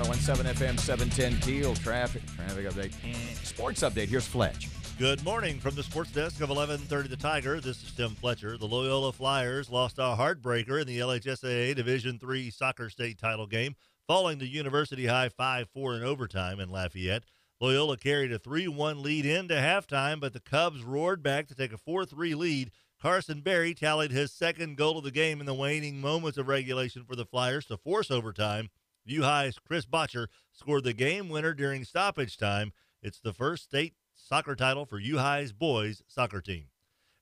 101.7 FM, 710 Keel. Traffic update. Sports update. Here's Fletch. Good morning from the sports desk of 1130 The Tiger. This is Tim Fletcher. The Loyola Flyers lost a heartbreaker in the LHSAA Division III soccer state title game, falling to University High 5-4 in overtime in Lafayette. Loyola carried a 3-1 lead into halftime, but the Cubs roared back to take a 4-3 lead. Carson Berry tallied his second goal of the game in the waning moments of regulation for the Flyers to force overtime. U High's Chris Botcher scored the game winner during stoppage time. It's the first state soccer title for U High's boys soccer team.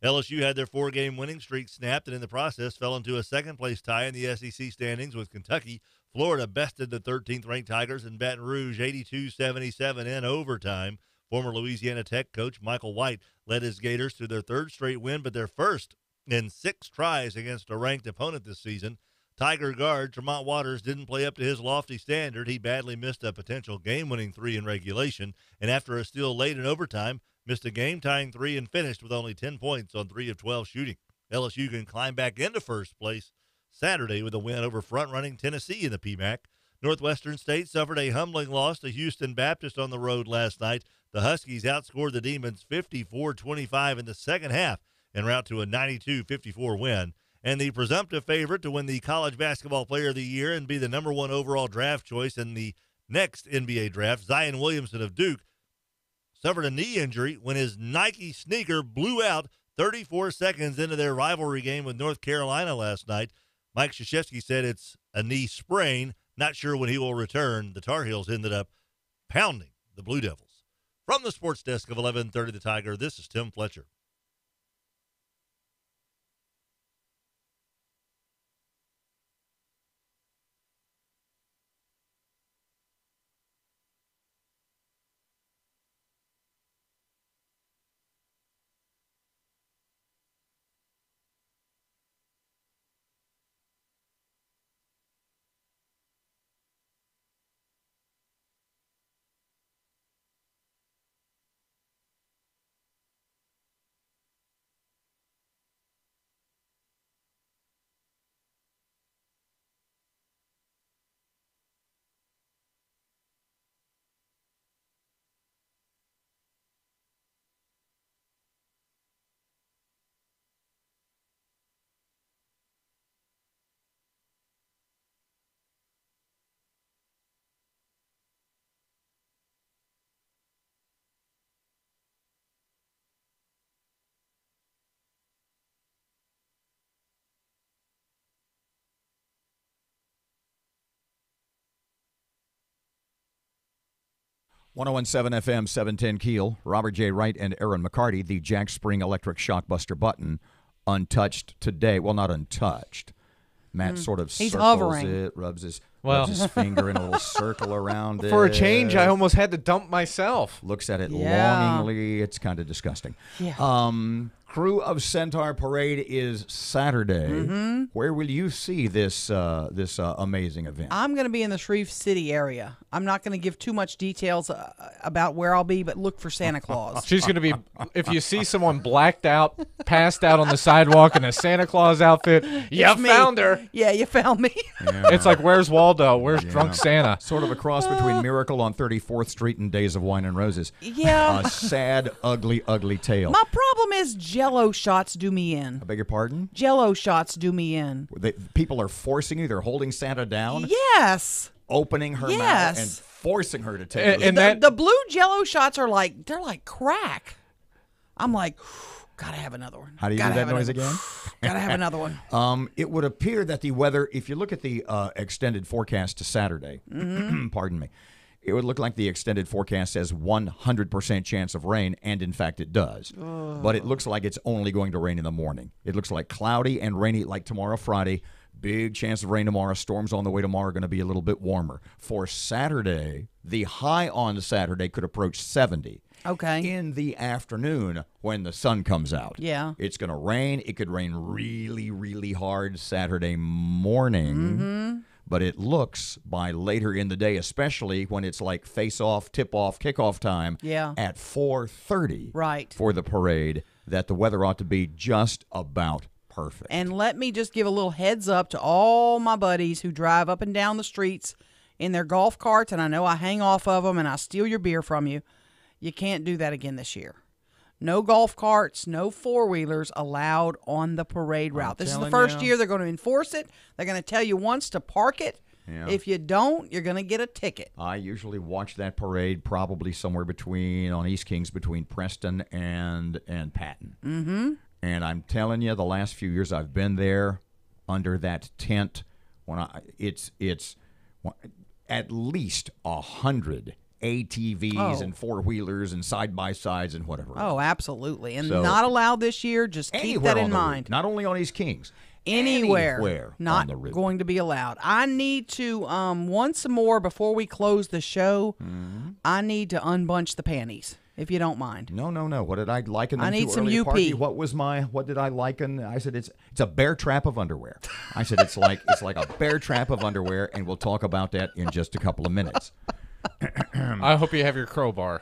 LSU had their 4-game winning streak snapped and in the process fell into a second-place tie in the SEC standings with Kentucky. Florida bested the 13th-ranked Tigers in Baton Rouge 82-77 in overtime. Former Louisiana Tech coach Michael White led his Gators to their third straight win, but their first in 6 tries against a ranked opponent this season. Tiger guard Tremont Waters didn't play up to his lofty standard. He badly missed a potential game-winning 3 in regulation, and after a steal late in overtime, missed a game-tying 3 and finished with only 10 points on 3 of 12 shooting. LSU can climb back into first place Saturday with a win over front-running Tennessee in the PMAC. Northwestern State suffered a humbling loss to Houston Baptist on the road last night. The Huskies outscored the Demons 54-25 in the second half en route to a 92-54 win. And the presumptive favorite to win the College Basketball Player of the Year and be the number 1 overall draft choice in the next NBA draft, Zion Williamson of Duke, suffered a knee injury when his Nike sneaker blew out 34 seconds into their rivalry game with North Carolina last night. Mike Krzyzewski said it's a knee sprain. Not sure when he will return. The Tar Heels ended up pounding the Blue Devils. From the sports desk of 1130 The Tiger, this is Tim Fletcher. .101.7 FM, 710 Keel. Robert J. Wright and Erin McCarty. The Jack Spring electric shockbuster button, untouched today. Well, not untouched. Matt sort of He's circles hovering. it, rubs his finger in a little circle around it. For a change, I almost had to dump myself. Looks at it Yeah. longingly. It's kind of disgusting. Yeah. Crew of Centaur Parade is Saturday. Mm-hmm. Where will you see this amazing event? I'm going to be in the Shreve City area. I'm not going to give too much details about where I'll be, but look for Santa Claus. She's going to be, if you see someone blacked out, passed out on the sidewalk in a Santa Claus outfit, you It's me. found her. Yeah, you found me. Yeah. It's like, where's Waldo? Where's Drunk Santa? Sort of a cross between Miracle on 34th Street and Days of Wine and Roses. Yeah. A sad, ugly, ugly tale. My problem is Jell-O shots do me in. I beg your pardon? Jell-O shots do me in. People are forcing you. They're holding Santa down. Yes. Opening her mouth Yes. and forcing her to take it. The blue Jell-O shots are like, they're like crack. I'm like, gotta have another one. How do you Gotta do that have noise another- again? Gotta have another one. It would appear that the weather, if you look at the extended forecast to Saturday, pardon me, it would look like the extended forecast says 100% chance of rain, and in fact it does. But it looks like it's only going to rain in the morning. It looks like cloudy and rainy like tomorrow, Friday. Big chance of rain tomorrow. Storms on the way tomorrow are going to be a little bit warmer. For Saturday, the high on Saturday could approach 70. Okay. In the afternoon when the sun comes out. Yeah. It's going to rain. It could rain really, really hard Saturday morning. But it looks by later in the day, especially when it's like face-off, tip-off, kickoff time at 4:30 Right. for the parade, that the weather ought to be just about perfect. And let me just give a little heads up to all my buddies who drive up and down the streets in their golf carts, and I know I hang off of them and I steal your beer from you. You can't do that again this year. No golf carts, no four-wheelers allowed on the parade route. This is the first year they're going to enforce it. They're going to tell you once to park it. Yeah. If you don't, you're going to get a ticket. I usually watch that parade probably somewhere on East Kings between Preston and Patton. Mm-hmm. And I'm telling you, the last few years I've been there under that tent, it's at least 100 ATVs and four-wheelers and side-by-sides and whatever. Oh, absolutely. And not allowed this year. Just keep that in mind. Not only on East Kings. Anywhere not on the route. Going to be allowed. I need to, once more before we close the show, I need to unbunch the panties, if you don't mind. No. What did I liken them to? I need some earlier, UP. Parky? What did I liken? I said it's a bear trap of underwear. I said it's like a bear trap of underwear, and we'll talk about that in just a couple of minutes. I hope you have your crowbar.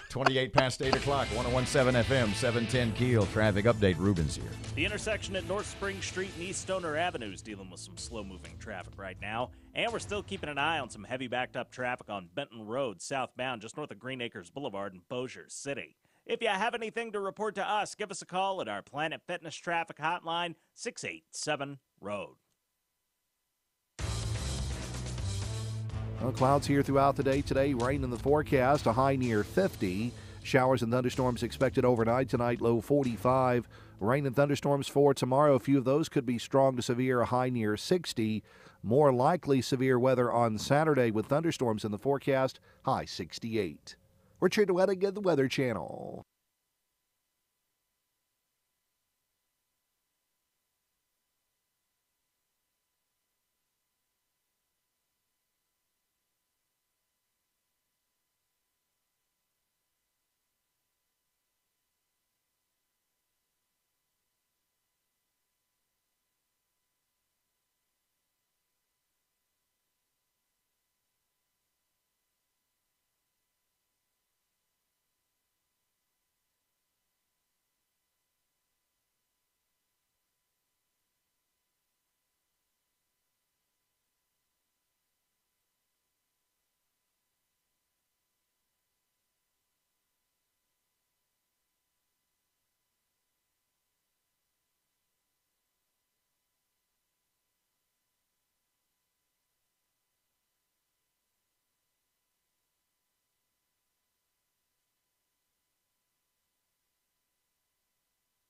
28 past 8 o'clock, 101.7 FM, 710 Keel. Traffic update, Ruben's here. The intersection at North Spring Street and East Stoner Avenue is dealing with some slow-moving traffic right now. And we're still keeping an eye on some heavy backed-up traffic on Benton Road, southbound, just north of Green Acres Boulevard in Bossier City. If you have anything to report to us, give us a call at our Planet Fitness Traffic Hotline, 687-ROAD. Well, clouds here throughout the day today. Rain in the forecast, a high near 50. Showers and thunderstorms expected overnight tonight, low 45. Rain and thunderstorms for tomorrow. A few of those could be strong to severe, a high near 60. More likely severe weather on Saturday with thunderstorms in the forecast, high 68. Richard Wedding at the Weather Channel.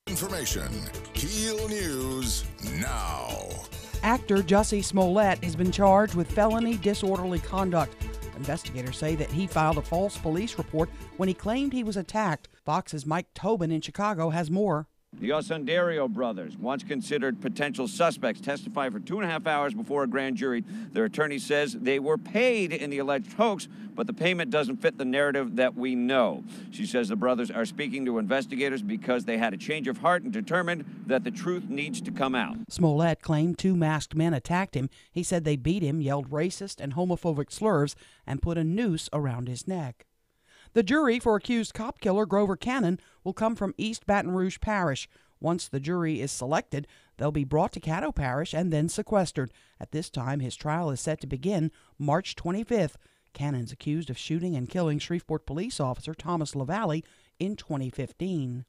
Information. KEEL News now. Actor Jussie Smollett has been charged with felony disorderly conduct. Investigators say that he filed a false police report when he claimed he was attacked. Fox's Mike Tobin in Chicago has more. The Osundario brothers, once considered potential suspects, testified for 2.5 hours before a grand jury. Their attorney says they were paid in the alleged hoax, but the payment doesn't fit the narrative that we know. She says the brothers are speaking to investigators because they had a change of heart and determined that the truth needs to come out. Smollett claimed 2 masked men attacked him. He said they beat him, yelled racist and homophobic slurs, and put a noose around his neck. The jury for accused cop killer Grover Cannon will come from East Baton Rouge Parish. Once the jury is selected, they'll be brought to Caddo Parish and then sequestered. At this time, his trial is set to begin March 25th. Cannon's accused of shooting and killing Shreveport police officer Thomas LaValle in 2015.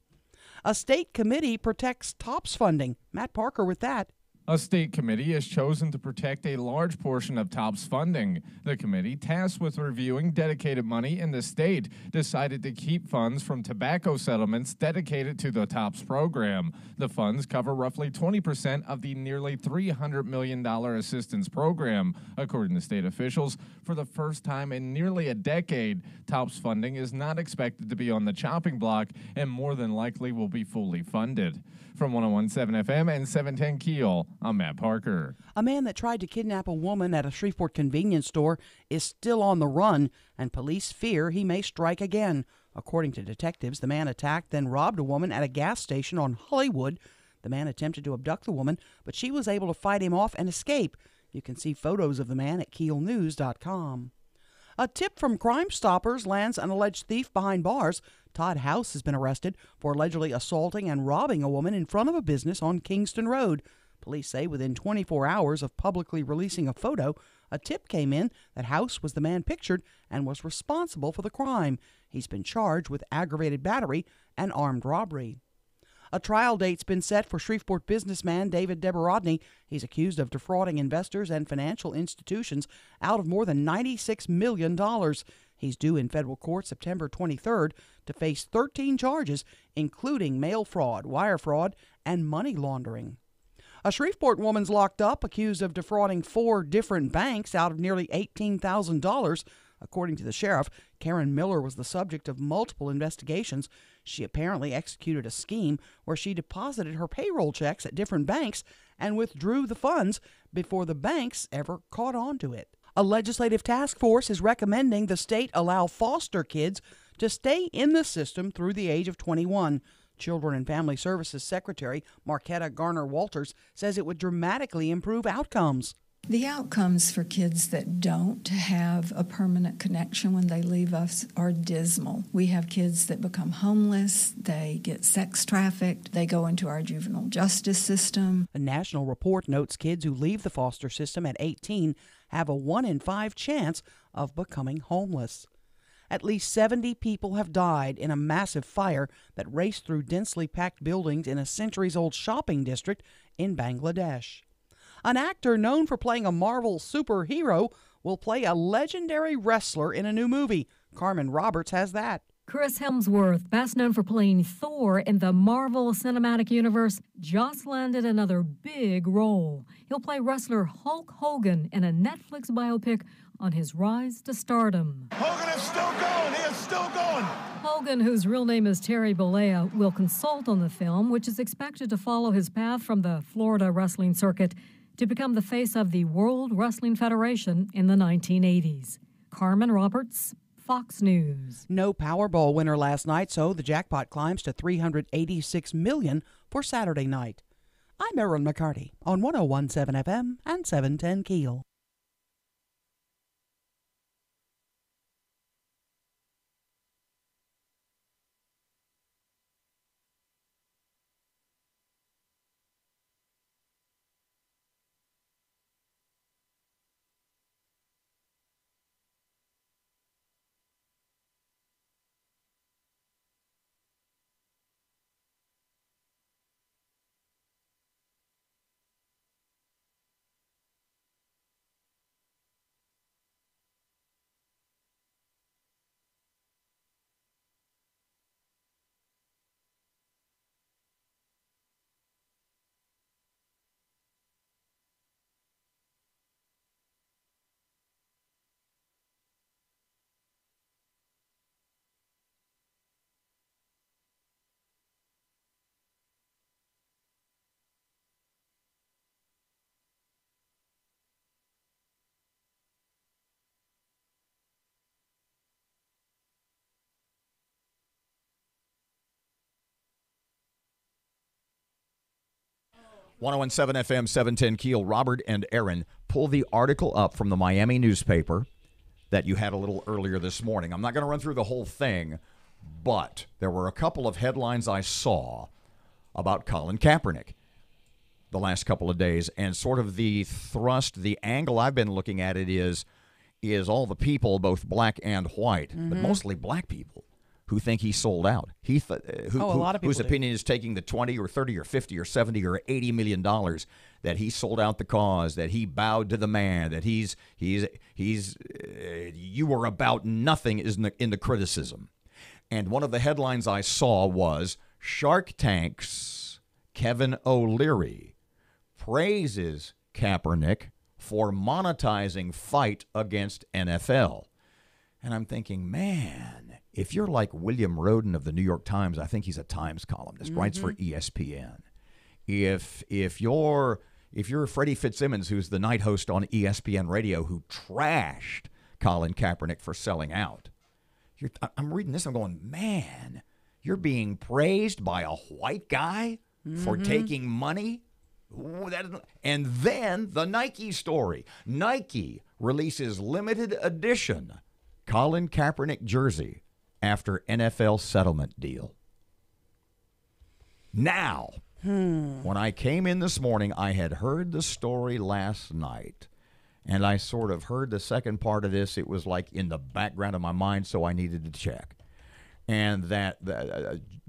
A state committee protects TOPS funding. Matt Parker with that. A state committee has chosen to protect a large portion of TOPS funding. The committee, tasked with reviewing dedicated money in the state, decided to keep funds from tobacco settlements dedicated to the TOPS program. The funds cover roughly 20% of the nearly $300 million assistance program. According to state officials, for the first time in nearly a decade, TOPS funding is not expected to be on the chopping block and more than likely will be fully funded. From 101.7 FM and 710 Keel, I'm Matt Parker. A man that tried to kidnap a woman at a Shreveport convenience store is still on the run, and police fear he may strike again. According to detectives, the man attacked, then robbed a woman at a gas station on Hollywood. The man attempted to abduct the woman, but she was able to fight him off and escape. You can see photos of the man at KeelNews.com. A tip from Crime Stoppers lands an alleged thief behind bars. Todd House has been arrested for allegedly assaulting and robbing a woman in front of a business on Kingston Road. Police say within 24 hours of publicly releasing a photo, A tip came in that House was the man pictured and was responsible for the crime. He's been charged with aggravated battery and armed robbery. A trial date's been set for Shreveport businessman David Deberodny. He's accused of defrauding investors and financial institutions out of more than $96 million. He's due in federal court September 23rd to face 13 charges, including mail fraud, wire fraud, and money laundering. A Shreveport woman's locked up, accused of defrauding 4 different banks out of nearly $18,000. According to the sheriff, Karen Miller was the subject of multiple investigations. She apparently executed a scheme where she deposited her payroll checks at different banks and withdrew the funds before the banks ever caught on to it. A legislative task force is recommending the state allow foster kids to stay in the system through the age of 21. Children and Family Services Secretary Marquetta Garner-Walters says it would dramatically improve outcomes. The outcomes for kids that don't have a permanent connection when they leave us are dismal. We have kids that become homeless, they get sex trafficked, they go into our juvenile justice system. A national report notes kids who leave the foster system at 18 have a 1 in 5 chance of becoming homeless. At least 70 people have died in a massive fire that raced through densely packed buildings in a centuries-old shopping district in Bangladesh. An actor known for playing a Marvel superhero will play a legendary wrestler in a new movie. Carmen Roberts has that. Chris Hemsworth, best known for playing Thor in the Marvel Cinematic Universe, just landed another big role. He'll play wrestler Hulk Hogan in a Netflix biopic on his rise to stardom. Hogan is still going. He is still going. Hogan, whose real name is Terry Bollea, will consult on the film, which is expected to follow his path from the Florida wrestling circuit to become the face of the World Wrestling Federation in the 1980s. Carmen Roberts, Fox News. No Powerball winner last night, so the jackpot climbs to $386 million for Saturday night. I'm Erin McCarty on 101.7 FM and 710 KEEL. .101.7 FM, 710 KEEL. Robert and Erin, pull the article up from the Miami newspaper that you had a little earlier this morning. I'm not going to run through the whole thing, but there were a couple of headlines I saw about Colin Kaepernick the last couple of days, and sort of the thrust, the angle I've been looking at it is all the people, both black and white, but mostly black people, who think he sold out. A lot of people whose do. opinion is taking the 20 or 30 or 50 or 70 or 80 million dollars that he sold out the cause, that he bowed to the man, that he's you were about nothing is in the criticism. And one of the headlines I saw was Shark Tank's Kevin O'Leary praises Kaepernick for monetizing fight against NFL. And I'm thinking, man, if you're like William Roden of the New York Times, I think he's a Times columnist, writes for ESPN. If you're Freddie Fitzsimmons, who's the night host on ESPN Radio, who trashed Colin Kaepernick for selling out, I'm reading this, I'm going, man, you're being praised by a white guy for taking money? Ooh, and then the Nike story. Nike releases limited edition Colin Kaepernick jersey after NFL settlement deal. Now, when I came in this morning, I had heard the story last night, And I sort of heard the second part of this. It was like in the background of my mind, so I needed to check. And that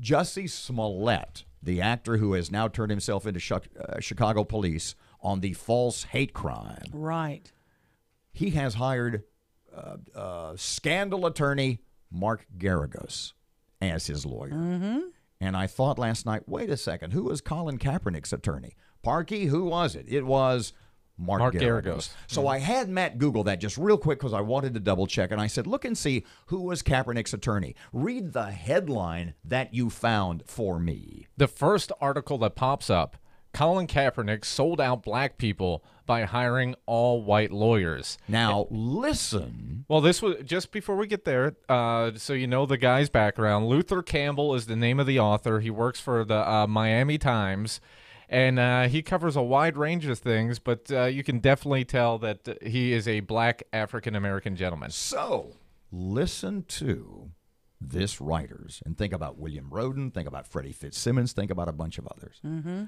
Jussie Smollett, the actor who has now turned himself into Chicago police on the false hate crime. Right. He has hired scandal attorney Mark Garagos as his lawyer. Mm-hmm. And I thought last night, wait a second, who was Colin Kaepernick's attorney? Parkey, who was it? It was Mark Garagos. So I had Matt Google that just real quick because I wanted to double check. And I said, look and see who was Kaepernick's attorney. Read the headline that you found for me. The first article that pops up, Colin Kaepernick sold out black people by hiring all white lawyers. Now, listen. Well, this was just before we get there, so you know the guy's background. Luther Campbell is the name of the author. He works for the Miami Times, and he covers a wide range of things, but you can definitely tell that he is a black African-American gentleman. So, listen to this writers, and think about William Roden, think about Freddie Fitzsimmons, think about a bunch of others. Mm-hmm.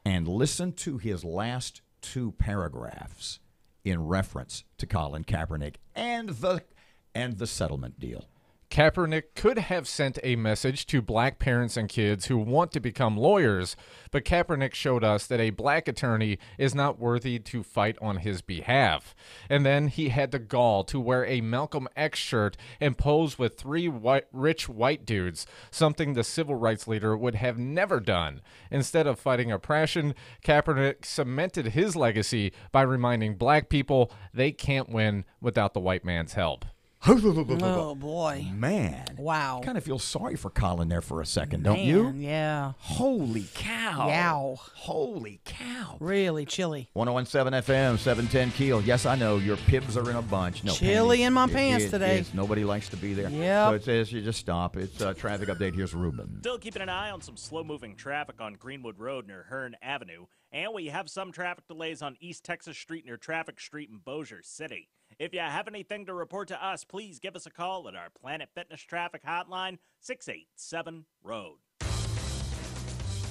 And listen to his last two paragraphs in reference to Colin Kaepernick and the settlement deal. Kaepernick could have sent a message to black parents and kids who want to become lawyers, but Kaepernick showed us that a black attorney is not worthy to fight on his behalf. And then he had the gall to wear a Malcolm X shirt and pose with three rich white dudes, something the civil rights leader would have never done. Instead of fighting oppression, Kaepernick cemented his legacy by reminding black people they can't win without the white man's help. Oh, boy. Man. Wow. Kind of feel sorry for Colin there for a second, don't you? Yeah. Holy cow. Yow. Holy cow. Really chilly. 101.7 FM, 710 Keel. Yes, I know, your pibs are in a bunch. No, chilly in my It pants is, today. Nobody likes to be there. Yep. So it says you just stop. It's a traffic update. Here's Ruben. Still keeping an eye on some slow-moving traffic on Greenwood Road near Hearn Avenue. And we have some traffic delays on East Texas Street near Traffic Street in Bossier City. If you have anything to report to us, please give us a call at our Planet Fitness Traffic Hotline, 687-ROAD.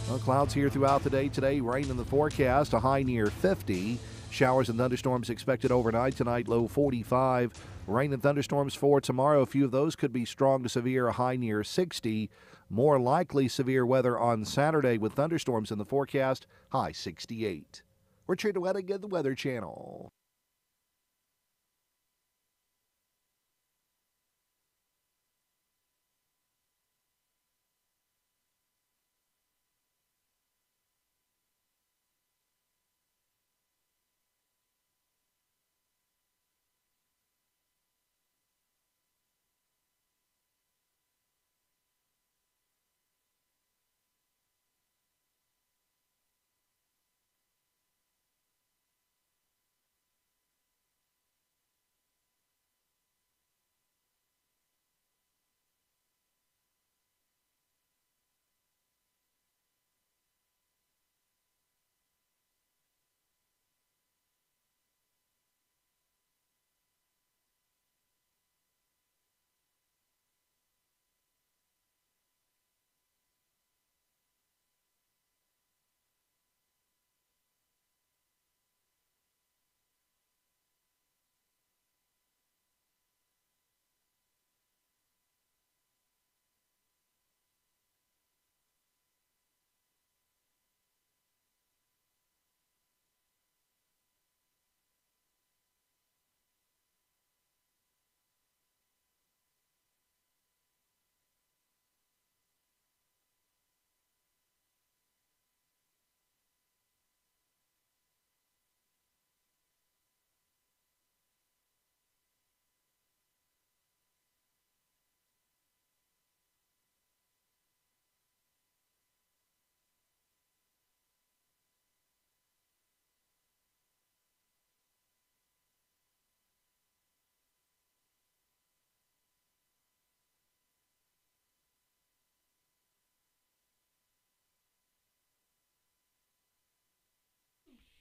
Well, clouds here throughout the day today. Rain in the forecast, a high near 50. Showers and thunderstorms expected overnight tonight, low 45. Rain and thunderstorms for tomorrow. A few of those could be strong to severe, a high near 60. More likely severe weather on Saturday with thunderstorms in the forecast, high 68. Richard Wedding at the Weather Channel.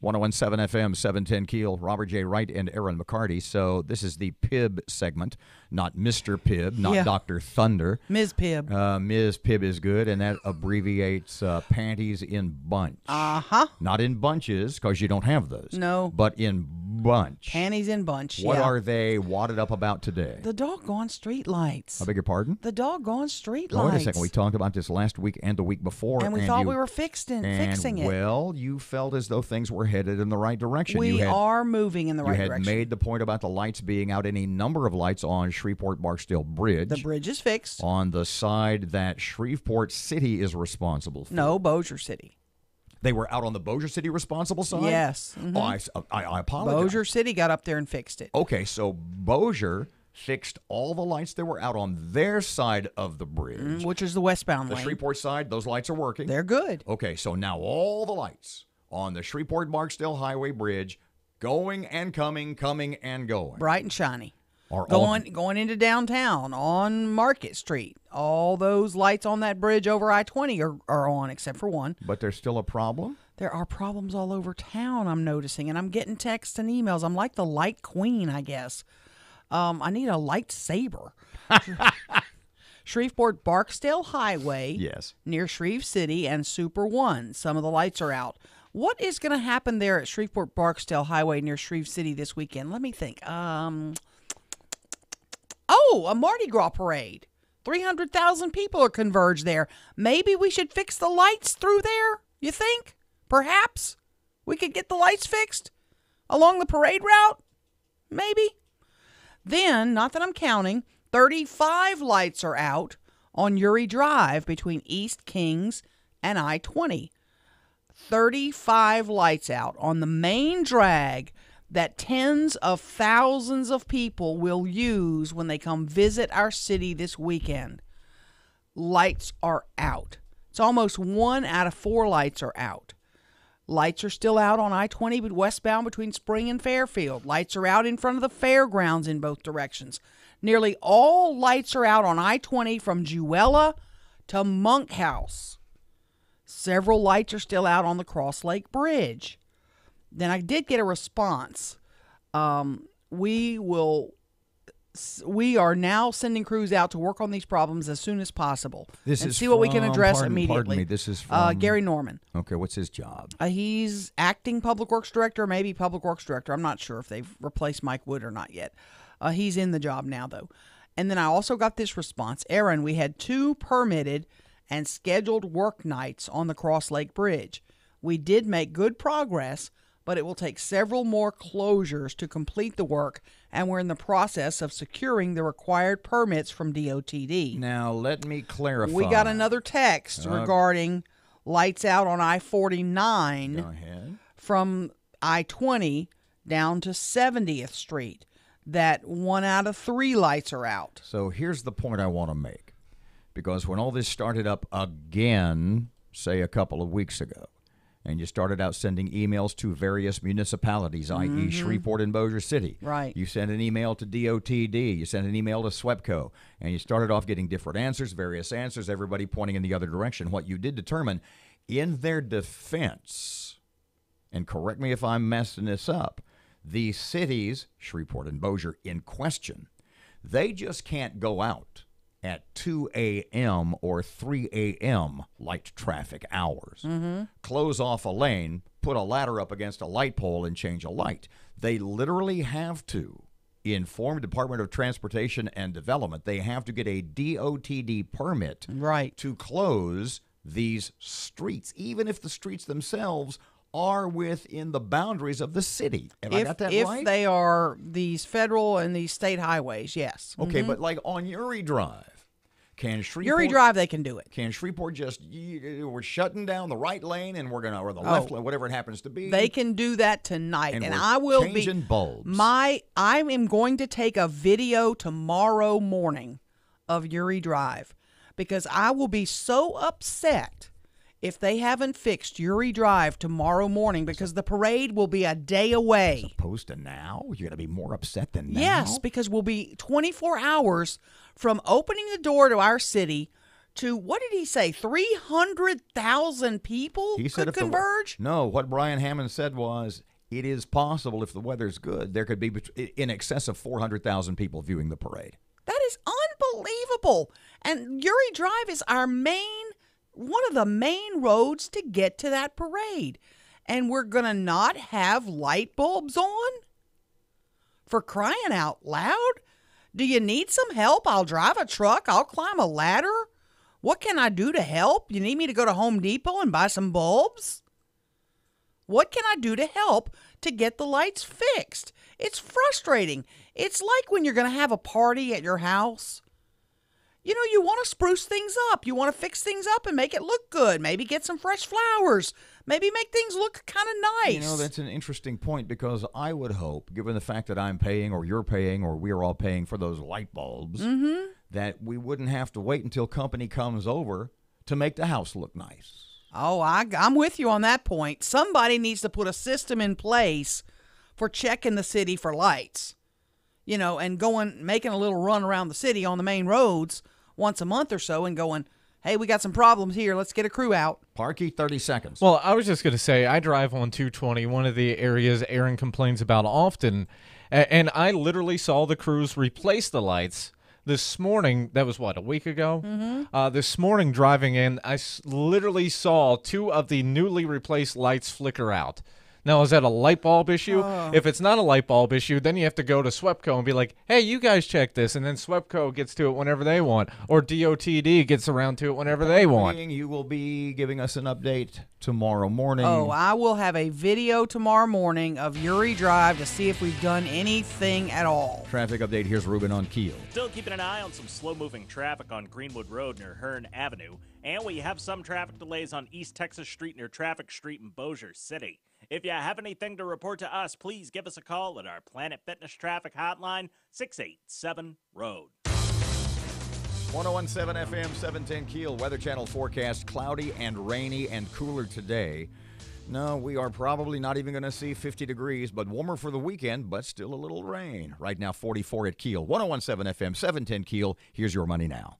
.101.7 FM, 710 Keel, Robert J. Wright and Erin McCarty. So this is the Pibb segment, not Mr. Pibb, not Dr. Thunder. Ms. Pibb. Ms. Pibb is good, and that abbreviates panties in bunch. Uh-huh. Not in bunches, because you don't have those. No. But in bunch. Panties in bunch. What yeah. are they wadded up about today? The doggone street lights. I beg your pardon? The doggone street Now, lights. wait a second. We talked about this last week and the week before. And we thought we were fixing it. Well, you felt as though things were headed in the right direction. We are moving in the right direction. You had made the point about the lights being out, any number of lights on Shreveport-Barksdale Bridge. The bridge is fixed. On the side that Shreveport City is responsible for. No, Bossier City. They were out on the Bossier City responsible side? Yes. Oh, I apologize. Bossier City got up there and fixed it. Okay, so Bossier fixed all the lights that were out on their side of the bridge. Which is the westbound The lane. Shreveport side, those lights are working. They're good. Okay, so now all the lights on the Shreveport-Barksdale Highway Bridge going and coming and going. Bright and shiny. Are Going into downtown on Market Street. All those lights on that bridge over I-20 are on except for one. But there's still a problem? There are problems all over town, I'm noticing, and I'm getting texts and emails. I'm like the light queen, I guess. I need a lightsaber. Shreveport-Barksdale Highway. Yes. Near Shreve City and Super One. Some of the lights are out. What is going to happen there at Shreveport-Barksdale Highway near Shreve City this weekend? Let me think. A Mardi Gras parade. 300,000 people are converged there. Maybe we should fix the lights through there, you think? Perhaps we could get the lights fixed along the parade route? Maybe. Then, not that I'm counting, 35 lights are out on Uri Drive between East Kings and I-20. 35 lights out on the main drag that tens of thousands of people will use when they come visit our city this weekend. Lights are out. It's almost 1 out of 4 lights are out. Lights are still out on I-20 but westbound between Spring and Fairfield. Lights are out in front of the fairgrounds in both directions. Nearly all lights are out on I-20 from Jewella to Monkhouse. Several lights are still out on the Cross Lake Bridge. Then I did get a response. We are now sending crews out to work on these problems as soon as possible see what we can address immediately. Pardon me, this is from Gary Norman. Okay, what's his job? He's acting Public Works Director, maybe Public Works Director. I'm not sure if they've replaced Mike Wood or not yet. He's in the job now, though. And then I also got this response. Erin, we had 2 permitted and scheduled work nights on the Cross Lake Bridge. We did make good progress, but it will take several more closures to complete the work, and we're in the process of securing the required permits from DOTD. Now, let me clarify. We got another text regarding lights out on I-49 Go ahead. from I-20 down to 70th Street. That 1 out of 3 lights are out. So here's the point I want to make. Because when all this started up again, say a couple of weeks ago, and you started out sending emails to various municipalities, i.e. Shreveport and Bossier City. Right. You sent an email to DOTD. You sent an email to SWEPCO. And you started off getting different answers, various answers, everybody pointing in the other direction. What you did determine, in their defense, and correct me if I'm messing this up, the cities, Shreveport and Bossier in question, they just can't go out at 2 a.m. or 3 a.m. light traffic hours. Close off a lane, put a ladder up against a light pole, and change a light. They literally have to inform Department of Transportation and Development. They have to get a DOTD permit to close these streets, even if the streets themselves are within the boundaries of the city. Have I got that right? If they are these federal and these state highways, yes. Okay, but like on Uri Drive, can Shreveport... Uri Drive, they can do it. Can Shreveport just... we're shutting down the right lane and we're going to... or the left lane, whatever it happens to be. They can do that tonight. And I will be... changing bulbs. I am going to take a video tomorrow morning of Uri Drive because I will be so upset if they haven't fixed Uri Drive tomorrow morning because the parade will be a day away. As opposed to now? You're going to be more upset than now? Yes, because we'll be 24 hours from opening the door to our city to, what did he say, 300,000 people could converge? No, what Brian Hammond said was, it is possible if the weather's good, there could be in excess of 400,000 people viewing the parade. That is unbelievable. And Uri Drive is one of the main roads to get to that parade. And we're going to not have light bulbs on? For crying out loud? Do you need some help? I'll drive a truck. I'll climb a ladder. What can I do to help? You need me to go to Home Depot and buy some bulbs? What can I do to help to get the lights fixed? It's frustrating. It's like when you're going to have a party at your house. You know, you want to spruce things up. You want to fix things up and make it look good. Maybe get some fresh flowers. Maybe make things look kind of nice. You know, that's an interesting point, because I would hope, given the fact that I'm paying or you're paying or we're all paying for those light bulbs, that we wouldn't have to wait until company comes over to make the house look nice. Oh, I'm with you on that point. Somebody needs to put a system in place for checking the city for lights. You know, and making a little run around the city on the main roads once a month or so and going, hey, we got some problems here. Let's get a crew out. Parky, 30 seconds. Well, I was just going to say, I drive on 220, one of the areas Erin complains about often, and I literally saw the crews replace the lights this morning. That was, what, a week ago? This morning driving in, I literally saw 2 of the newly replaced lights flicker out. Now, is that a light bulb issue? If it's not a light bulb issue, then you have to go to SWEPCO and be like, hey, you guys check this. And then SWEPCO gets to it whenever they want. Or DOTD gets around to it whenever they want. You will be giving us an update tomorrow morning. Oh, I will have a video tomorrow morning of Uri Drive to see if we've done anything at all. Traffic update. Here's Ruben on KEEL. Still keeping an eye on some slow-moving traffic on Greenwood Road near Hearn Avenue. And we have some traffic delays on East Texas Street near Traffic Street in Bossier City. If you have anything to report to us, please give us a call at our Planet Fitness Traffic Hotline, 687-ROAD. 1017 FM, 710 KEEL. Weather Channel forecast, cloudy and rainy and cooler today. No, we are probably not even going to see 50 degrees, but warmer for the weekend, but still a little rain. Right now, 44 at KEEL. 1017 FM, 710 KEEL. Here's your money now.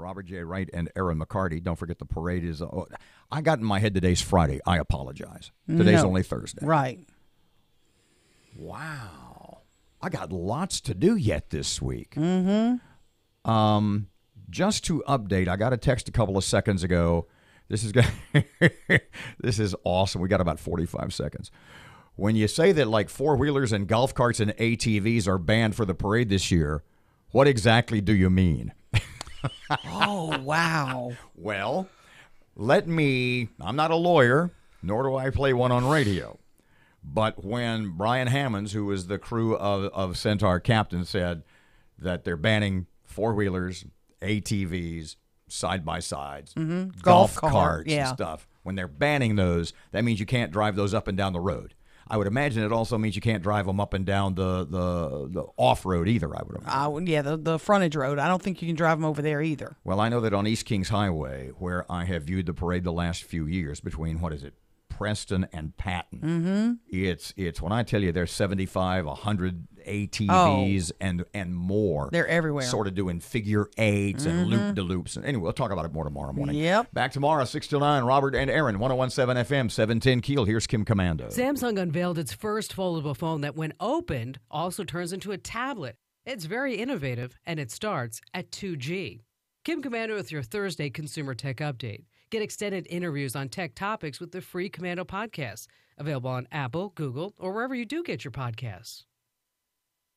Robert J. Wright and Erin McCarty. Don't forget the parade is. I got in my head today's Friday. I apologize. Today's only Thursday. Right. Wow. I got lots to do yet this week. Mm-hmm. Just to update, I got a text a couple of seconds ago. This is this is awesome. We got about 45 seconds. When you say that like four-wheelers and golf carts and ATVs are banned for the parade this year, what exactly do you mean? Oh, wow. Well, I'm not a lawyer, nor do I play one on radio. But when Brian Hammonds, who was the crew of Centaur Captain, said that they're banning four-wheelers, ATVs, side-by-sides, golf carts and stuff, when they're banning those, that means you can't drive those up and down the road. I would imagine it also means you can't drive them up and down the off-road either, I would imagine. The frontage road. I don't think you can drive them over there either. Well, I know that on East Kings Highway, where I have viewed the parade the last few years between, Preston and Patton. It's when I tell you there's 75, 100 ATVs and more. They're everywhere. Sort of doing figure eights and loop-de-loops. Anyway, we'll talk about it more tomorrow morning. Yep. Back tomorrow, 6 till 9. Robert and Erin, 101.7 FM, 710 Keel. Here's Kim Commando. Samsung unveiled its first foldable phone that, when opened, also turns into a tablet. It's very innovative, and it starts at 2G. Kim Commando with your Thursday Consumer Tech Update. Get extended interviews on tech topics with the free Commando podcast, available on Apple, Google, or wherever you do get your podcasts.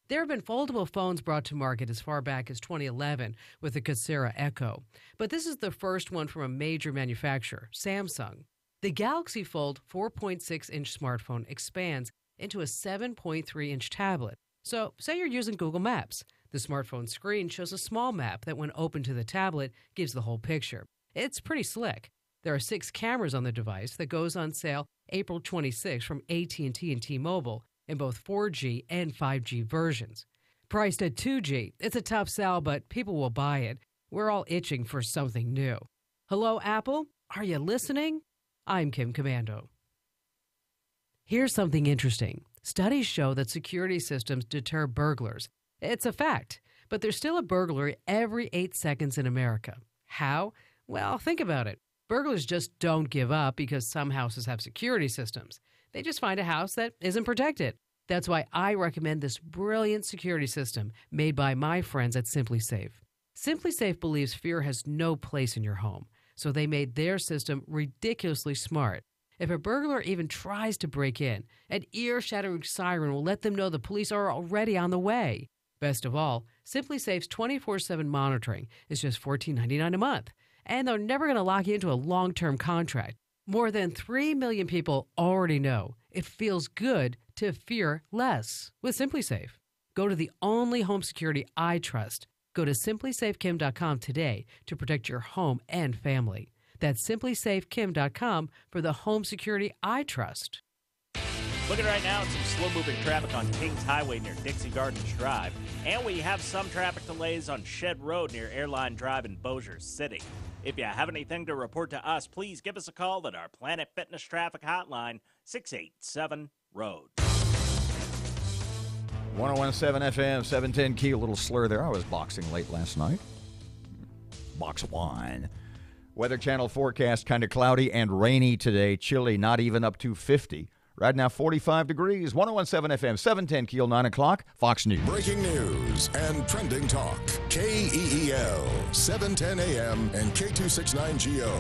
There have been foldable phones brought to market as far back as 2011 with the Kyocera Echo, but this is the first one from a major manufacturer, Samsung. The Galaxy Fold 4.6-inch smartphone expands into a 7.3-inch tablet. So, say you're using Google Maps. The smartphone screen shows a small map that, when opened to the tablet, gives the whole picture. It's pretty slick. There are 6 cameras on the device that goes on sale April 26 from AT&T and T-Mobile in both 4G and 5G versions. Priced at 2G, it's a tough sell, but people will buy it. We're all itching for something new. Hello, Apple? Are you listening? I'm Kim Commando. Here's something interesting. Studies show that security systems deter burglars. It's a fact, but there's still a burglary every 8 seconds in America. How? Well, think about it. Burglars just don't give up because some houses have security systems. They just find a house that isn't protected. That's why I recommend this brilliant security system made by my friends at SimpliSafe. SimpliSafe believes fear has no place in your home, so they made their system ridiculously smart. If a burglar even tries to break in, an ear-shattering siren will let them know the police are already on the way. Best of all, SimpliSafe's 24/7 monitoring is just $14.99 a month. And they're never going to lock you into a long-term contract. More than 3 million people already know it feels good to fear less with SimpliSafe. Go to the only home security I trust. Go to simplysafekim.com today to protect your home and family. That's simplysafekim.com for the home security I trust. Looking right now at some slow-moving traffic on Kings Highway near Dixie Gardens Drive. And we have some traffic delays on Shed Road near Airline Drive in Bossier City. If you have anything to report to us, please give us a call at our Planet Fitness Traffic Hotline, 687-ROAD. 101.7 FM, 710 Keel. A little slur there. I was boxing late last night. Box of wine. Weather Channel forecast, kind of cloudy and rainy today. Chilly, not even up to 50. Right now, 45 degrees. 101.7 FM, 710 Keel, 9 o'clock, Fox News. Breaking news and trending talk. KEEL, 710 AM and K269GO.